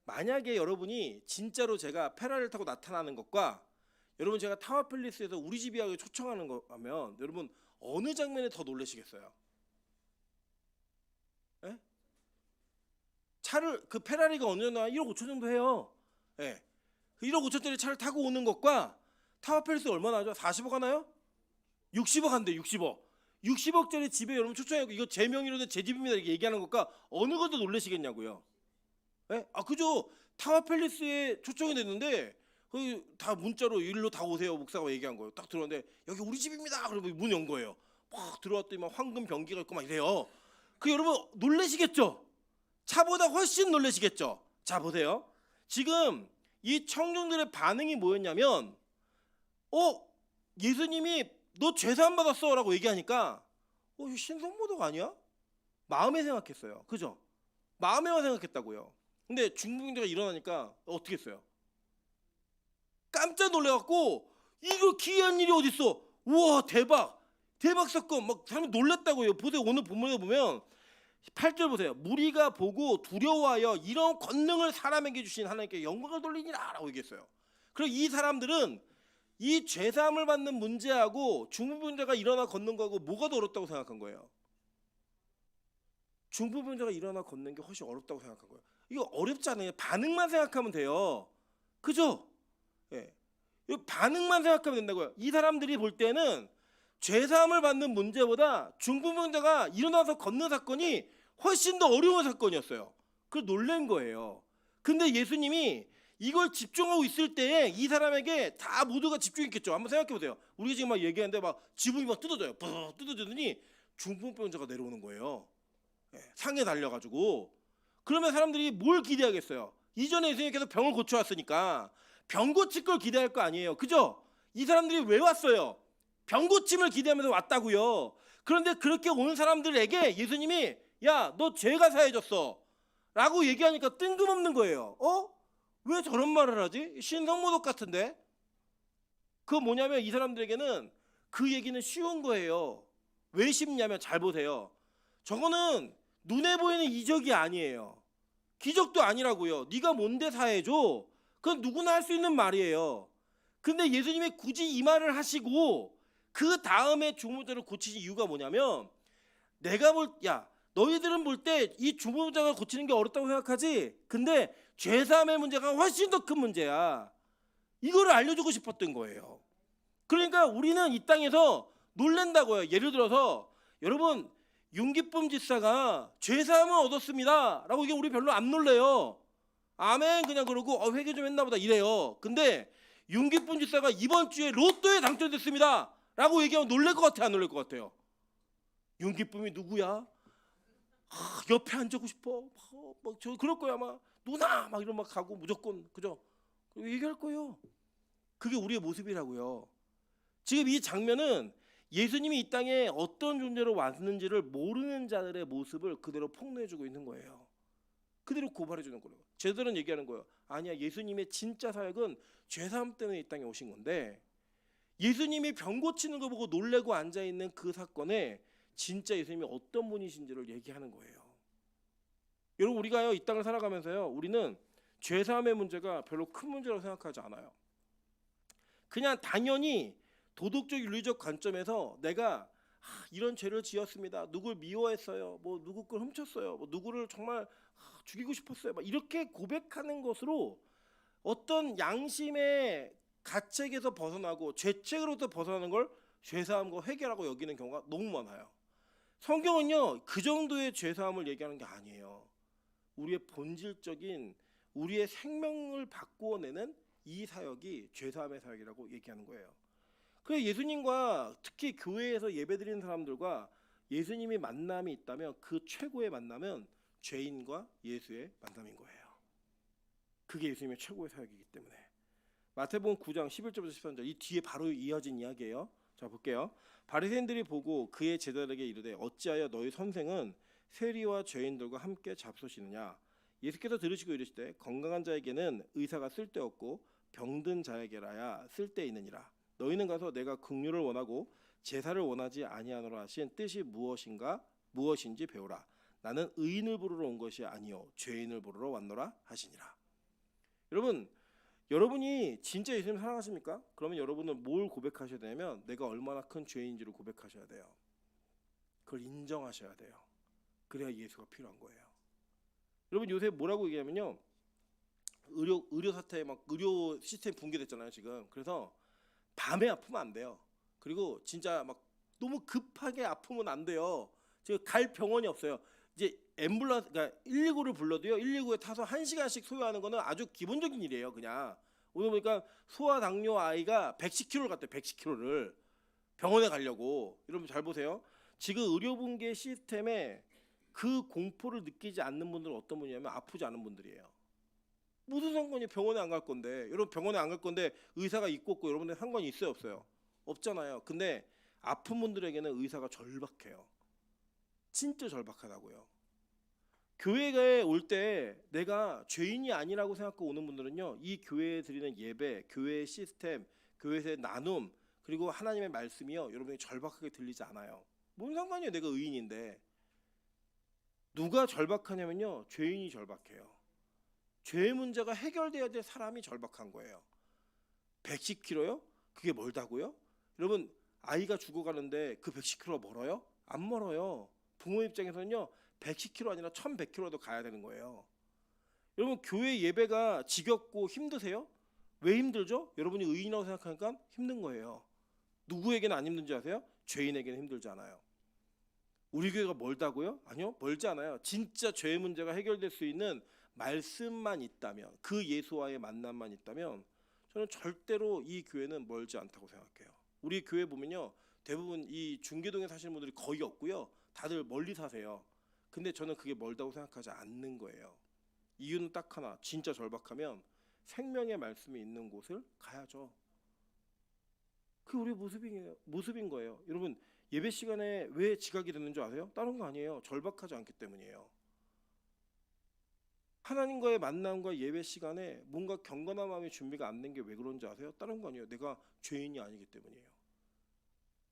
만약에 여러분이 진짜로 제가 페라리를 타고 나타나는 것과 여러분 제가 타워 팰리스에서 우리 집이야를 초청하는 거 하면 여러분 어느 장면에 더 놀라시겠어요? 예? 차를 그 페라리가 어느 정도 1억 5천 정도 해요. 예. 그 1억 5천짜리 차를 타고 오는 것과 타워 팰리스 얼마나 하죠? 40억 하나요? 60억 한대. 60억짜리 집에 여러분 초청하고 이거 제 명의로 제 집입니다 이렇게 얘기하는 것과 어느 것도 놀라시겠냐고요. 예? 그죠? 타워 팰리스에 초청이 됐는데 다 문자로 일로 다 오세요 목사가 얘기한 거예요. 딱 들어왔는데 여기 우리 집입니다. 그러면 문 연 거예요. 막 들어왔더니 막 황금 변기가 있고 막 이래요. 그 여러분 놀라시겠죠? 차보다 훨씬 놀라시겠죠? 자 보세요. 지금 이 청중들의 반응이 뭐였냐면 예수님이 너 죄사함 받았어 라고 얘기하니까 이거 신성모독 아니야? 마음에 생각했어요. 그죠? 마음에만 생각했다고요. 근데 중보자가 일어나니까 어떻게 했어요? 깜짝 놀래갖고 이거 기이한 일이 어딨어? 우와 대박 사건 막 사람이 놀랐다고요. 보세요. 오늘 본문에 보면 8절 보세요. 무리가 보고 두려워하여 이런 권능을 사람에게 주신 하나님께 영광을 돌리니라 라고 얘기했어요. 그리고 이 사람들은 이 죄사함을 받는 문제하고 중보자가 일어나 걷는 거하고 뭐가 더 어렵다고 생각한 거예요? 중보자가 일어나 걷는 게 훨씬 어렵다고 생각한 거예요. 이거 어렵지 않아요. 반응만 생각하면 돼요. 그죠? 예. 이 반응만 생각하면 된다고요. 이 사람들이 볼 때는 죄사함을 받는 문제보다 중보자가 일어나서 걷는 사건이 훨씬 더 어려운 사건이었어요. 그걸 놀란 거예요. 근데 예수님이 이걸 집중하고 있을 때에 이 사람에게 다 모두가 집중했겠죠. 한번 생각해 보세요. 우리가 지금 막 얘기하는데 막 지붕이 막 뜯어져요. 푹 뜯어지더니 중풍병자가 내려오는 거예요. 예, 상에 달려가지고. 그러면 사람들이 뭘 기대하겠어요? 이전에 예수님께서 병을 고쳐왔으니까 병 고칠 걸 기대할 거 아니에요. 그죠? 이 사람들이 왜 왔어요? 병 고침을 기대하면서 왔다고요. 그런데 그렇게 온 사람들에게 예수님이 야, 너 죄가 사해졌어 라고 얘기하니까 뜬금없는 거예요. 왜 저런 말을 하지? 신성모독 같은데? 그거 뭐냐면 이 사람들에게는 그 얘기는 쉬운 거예요. 왜 쉽냐면 잘 보세요. 저거는 눈에 보이는 이적이 아니에요. 기적도 아니라고요. 네가 뭔데 사해줘? 그건 누구나 할 수 있는 말이에요. 근데 예수님이 굳이 이 말을 하시고 그 다음에 중풍자를 고치신 이유가 뭐냐면 야, 너희들은 볼 때 이 중풍자가 고치는 게 어렵다고 생각하지? 근데 죄사함의 문제가 훨씬 더 큰 문제야. 이거를 알려주고 싶었던 거예요. 그러니까 우리는 이 땅에서 놀란다고요. 예를 들어서 여러분 윤기쁨 집사가 죄사함을 얻었습니다 라고 이게 우리 별로 안 놀래요. 아멘 그냥 그러고 회개 좀 했나 보다 이래요. 근데 윤기쁨 집사가 이번 주에 로또에 당첨됐습니다 라고 얘기하면 놀랄 것 같아요, 안 놀랄 것 같아요? 윤기쁨이 누구야? 옆에 앉고 싶어. 저 그럴 거야 아마. 누나 막 이런 막 가고 무조건 그죠? 얘기할 거예요. 그게 우리의 모습이라고요. 지금 이 장면은 예수님이 이 땅에 어떤 존재로 왔는지를 모르는 자들의 모습을 그대로 폭로해주고 있는 거예요. 그대로 고발해주는 거예요. 제자들은 얘기하는 거예요. 아니야, 예수님의 진짜 사역은 죄사함 때문에 이 땅에 오신 건데 예수님이 병 고치는 거 보고 놀래고 앉아있는 그 사건에 진짜 예수님이 어떤 분이신지를 얘기하는 거예요. 여러분 우리가요 이 땅을 살아가면서요 우리는 죄사함의 문제가 별로 큰 문제라고 생각하지 않아요. 그냥 당연히 도덕적 윤리적 관점에서 내가 이런 죄를 지었습니다. 누굴 미워했어요. 뭐 누구 걸 훔쳤어요. 뭐 누구를 정말 죽이고 싶었어요. 막 이렇게 고백하는 것으로 어떤 양심의 가책에서 벗어나고 죄책으로부터 벗어나는 걸 죄사함과 회개라고 여기는 경우가 너무 많아요. 성경은요 그 정도의 죄사함을 얘기하는 게 아니에요. 우리의 본질적인 우리의 생명을 바꾸어내는 이 사역이 죄사함의 사역이라고 얘기하는 거예요. 그래서 예수님과 특히 교회에서 예배드리는 사람들과 예수님이 만남이 있다면 그 최고의 만남은 죄인과 예수의 만남인 거예요. 그게 예수님의 최고의 사역이기 때문에. 마태복음 9장 11절부터 13절 이 뒤에 바로 이어진 이야기예요. 자 볼게요. 바리새인들이 보고 그의 제자들에게 이르되 어찌하여 너희 선생은 세리와 죄인들과 함께 잡수시느냐. 예수께서 들으시고 이르시되 건강한 자에게는 의사가 쓸데없고 병든 자에게라야 쓸데있느니라. 너희는 가서 내가 긍휼을 원하고 제사를 원하지 아니하노라 하신 뜻이 무엇인지 배우라. 나는 의인을 부르러 온 것이 아니요 죄인을 부르러 왔노라 하시니라. 여러분이 진짜 예수님 사랑하십니까? 그러면 여러분은 뭘 고백하셔야 되냐면 내가 얼마나 큰 죄인지를 고백하셔야 돼요. 그걸 인정하셔야 돼요. 그래야 예수가 필요한 거예요. 여러분 요새 뭐라고 얘기하면요 의료 사태 막 의료 시스템 붕괴됐잖아요 지금. 그래서 밤에 아프면 안 돼요. 그리고 진짜 막 너무 급하게 아프면 안 돼요. 지금 갈 병원이 없어요. 이제 앰뷸런스 그러니까 119를 불러도요 119에 타서 1시간씩 소요하는 거는 아주 기본적인 일이에요. 그냥 오늘 보니까 소아 당뇨 아이가 110kg를 갔대요. 110kg를 병원에 가려고. 여러분 잘 보세요. 지금 의료 붕괴 시스템에 그 공포를 느끼지 않는 분들은 어떤 분이냐면 아프지 않은 분들이에요. 무슨 상관이 병원에 안 갈 건데. 여러분 병원에 안 갈 건데 의사가 있고 없고 여러분들 상관이 있어요 없어요? 없잖아요. 근데 아픈 분들에게는 의사가 절박해요. 진짜 절박하다고요. 교회에 올 때 내가 죄인이 아니라고 생각하고 오는 분들은요 이 교회에 드리는 예배, 교회의 시스템, 교회에서의 나눔 그리고 하나님의 말씀이요 여러분이 절박하게 들리지 않아요. 뭔 상관이에요? 내가 의인인데. 누가 절박하냐면요 죄인이 절박해요. 죄의 문제가 해결돼야 될 사람이 절박한 거예요. 110kg요? 그게 멀다고요? 여러분 아이가 죽어가는데 그 110kg가 멀어요? 안 멀어요. 부모 입장에서는요 110kg 아니라 1100kg도 가야 되는 거예요. 여러분 교회 예배가 지겹고 힘드세요? 왜 힘들죠? 여러분이 의인이라고 생각하니까 힘든 거예요. 누구에게는 안 힘든지 아세요? 죄인에게는 힘들지 않아요. 우리 교회가 멀다고요? 아니요 멀지 않아요. 진짜 죄의 문제가 해결될 수 있는 말씀만 있다면, 그 예수와의 만남만 있다면 저는 절대로 이 교회는 멀지 않다고 생각해요. 우리 교회 보면요, 대부분 이 중계동에 사시는 분들이 거의 없고요, 다들 멀리 사세요. 근데 저는 그게 멀다고 생각하지 않는 거예요. 이유는 딱 하나, 진짜 절박하면 생명의 말씀이 있는 곳을 가야죠. 그 우리 모습인 거예요. 여러분, 예배 시간에 왜 지각이 되는 줄 아세요? 다른 거 아니에요. 절박하지 않기 때문이에요. 하나님과의 만남과 예배 시간에 뭔가 경건한 마음의 준비가 안 된 게 왜 그런지 아세요? 다른 거 아니에요. 내가 죄인이 아니기 때문이에요.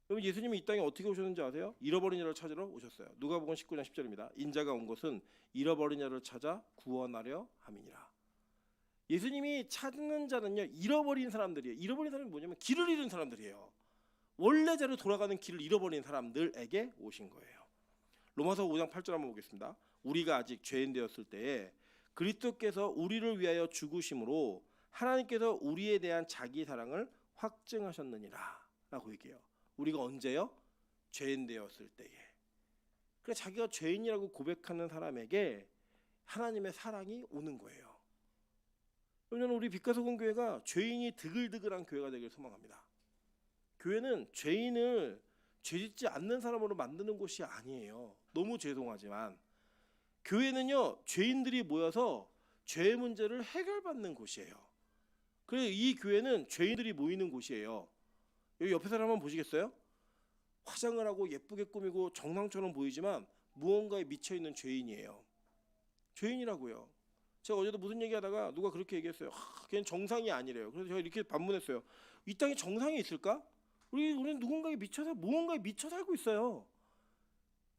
여러분, 예수님이 이 땅에 어떻게 오셨는지 아세요? 잃어버린 자를 찾으러 오셨어요. 누가복음 19장 10절입니다. 인자가 온 것은 잃어버린 자를 찾아 구원하려 함이니라. 예수님이 찾는 자는요, 잃어버린 사람들이에요. 잃어버린 사람이 뭐냐면 길을 잃은 사람들이에요. 원래대로 돌아가는 길을 잃어버린 사람들에게 오신 거예요. 로마서 5장 8절 한번 보겠습니다. 우리가 아직 죄인 되었을 때에 그리스도께서 우리를 위하여 죽으심으로 하나님께서 우리에 대한 자기 사랑을 확증하셨느니라 라고 얘기해요. 우리가 언제요? 죄인 되었을 때에. 그러니까 자기가 죄인이라고 고백하는 사람에게 하나님의 사랑이 오는 거예요. 저는 우리 빛가서군 교회가 죄인이 드글드글한 교회가 되길 소망합니다. 교회는 죄인을 죄짓지 않는 사람으로 만드는 곳이 아니에요. 너무 죄송하지만 교회는요, 죄인들이 모여서 죄의 문제를 해결받는 곳이에요. 그래서 이 교회는 죄인들이 모이는 곳이에요. 여기 옆에 사람 한번 보시겠어요? 화장을 하고 예쁘게 꾸미고 정상처럼 보이지만 무언가에 미쳐있는 죄인이에요. 죄인이라고요. 제가 어제도 무슨 얘기하다가 누가 그렇게 얘기했어요. 걔는 정상이 아니래요. 그래서 제가 이렇게 반문했어요. 이 땅에 정상이 있을까? 우리는 누군가에 무언가에 미쳐 살고 있어요.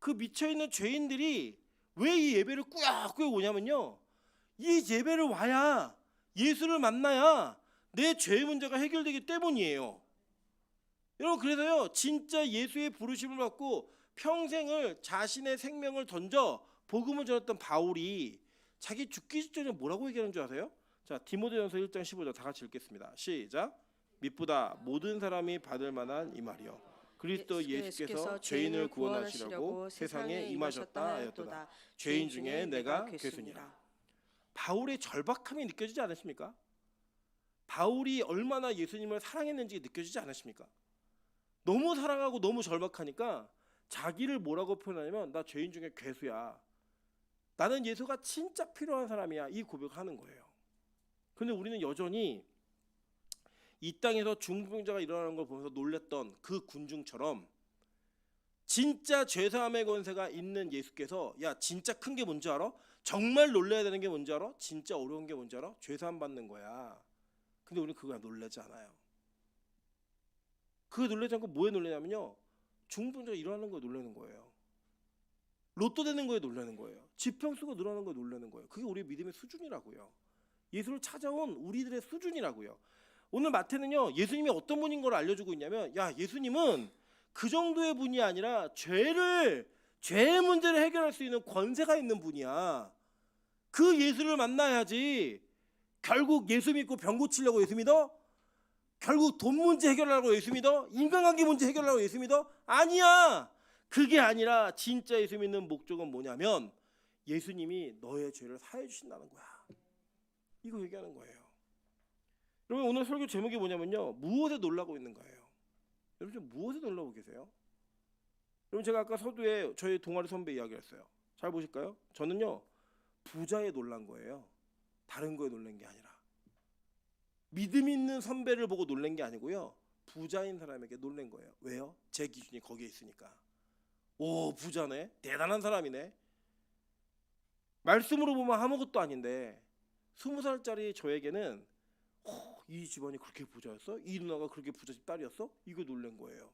그 미쳐있는 죄인들이 왜 이 예배를 꾸역꾸역 오냐면요, 이 예배를 와야, 예수를 만나야 내 죄의 문제가 해결되기 때문이에요. 여러분, 그래서요, 진짜 예수의 부르심을 받고 평생을 자신의 생명을 던져 복음을 전했던 바울이 자기 죽기 직전에 뭐라고 얘기하는 줄 아세요? 자, 디모데전서 1장 15절 다 같이 읽겠습니다. 시작. 미쁘다 모든 사람이 받을 만한 이 말이요, 그리스도 예수께서 죄인을 구원하시려고 세상에 임하셨다 하였도다. 죄인 중에 내가 괴순이라. 바울의 절박함이 느껴지지 않으십니까? 바울이 얼마나 예수님을 사랑했는지 느껴지지 않으십니까? 너무 사랑하고 너무 절박하니까 자기를 뭐라고 표현하냐면, 나 죄인 중에 괴수야, 나는 예수가 진짜 필요한 사람이야, 이 고백을 하는 거예요. 근데 우리는 여전히 이 땅에서 중풍병자가 일어나는 걸 보면서 놀랬던 그 군중처럼 진짜 죄사함의 권세가 있는 예수께서, 야, 진짜 큰 게 뭔지 알아? 정말 놀라야 되는 게 뭔지 알아? 진짜 어려운 게 뭔지 알아? 죄사함 받는 거야. 근데 우리는 그거 놀라지 않아요. 그거 놀라지 않고 뭐에 놀라냐면요, 중풍병자가 일어나는 거에 놀라는 거예요. 로또 되는 거에 놀라는 거예요. 지평수가 늘어나는 거에 놀라는 거예요. 그게 우리의 믿음의 수준이라고요. 예수를 찾아온 우리들의 수준이라고요. 오늘 마태는요, 예수님이 어떤 분인 걸 알려주고 있냐면, 야, 예수님은 그 정도의 분이 아니라 죄의 문제를 해결할 수 있는 권세가 있는 분이야. 그 예수를 만나야지. 결국 예수 믿고 병 고치려고 예수 믿어? 결국 돈 문제 해결하려고 예수 믿어? 인간관계 문제 해결하려고 예수 믿어? 아니야. 그게 아니라 진짜 예수 믿는 목적은 뭐냐면, 예수님이 너의 죄를 사해 주신다는 거야. 이거 얘기하는 거예요. 여러분, 오늘 설교 제목이 뭐냐면요, 무엇에 놀라고 있는 거예요. 여러분, 지금 무엇에 놀라고 계세요? 여러분, 제가 아까 서두에 저희 동아리 선배 이야기를 했어요. 잘 보실까요? 저는요, 부자에 놀란 거예요. 다른 거에 놀란 게 아니라. 믿음 있는 선배를 보고 놀란 게 아니고요, 부자인 사람에게 놀란 거예요. 왜요? 제 기준이 거기에 있으니까. 오, 부자네, 대단한 사람이네. 말씀으로 보면 아무것도 아닌데 20살짜리 저에게는 이 집안이 그렇게 부자였어? 이 누나가 그렇게 부잣집 딸이었어? 이거 놀란 거예요.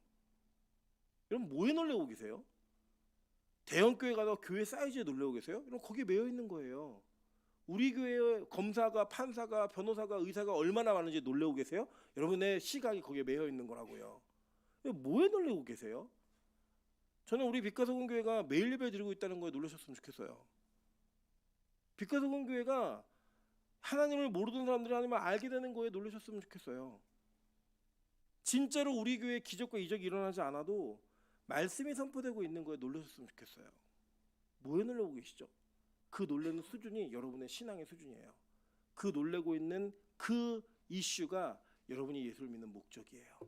여러분, 뭐에 놀라고 계세요? 대형교회 가서 교회 사이즈에 놀라고 계세요? 여러분, 거기에 매여 있는 거예요. 우리 교회에 검사가, 판사가, 변호사가, 의사가 얼마나 많은지 놀라고 계세요? 여러분의 시각이 거기에 매여 있는 거라고요. 뭐에 놀라고 계세요? 저는 우리 빛가서군 교회가 매일 예배 드리고 있다는 거에 놀라셨으면 좋겠어요. 빛가서군 교회가 하나님을 모르던 사람들이 하나님을 알게 되는 거에 놀라셨으면 좋겠어요. 진짜로 우리 교회에 기적과 이적이 일어나지 않아도 말씀이 선포되고 있는 거에 놀라셨으면 좋겠어요. 뭐에 놀라고 계시죠? 그 놀라는 수준이 여러분의 신앙의 수준이에요. 그 놀래고 있는 그 이슈가 여러분이 예수를 믿는 목적이에요.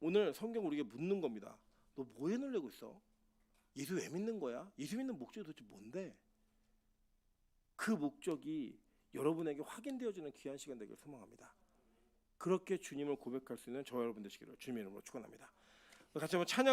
오늘 성경 우리에게 묻는 겁니다. 너 뭐에 놀래고 있어? 예수 왜 믿는 거야? 예수 믿는 목적이 도대체 뭔데? 그 목적이 여러분에게 확인되어지는 귀한 시간 되기를 소망합니다. 그렇게 주님을 고백할 수 있는 저와 여러분 되시기를 주님의 이름으로 축원합니다. 같이 한번 찬양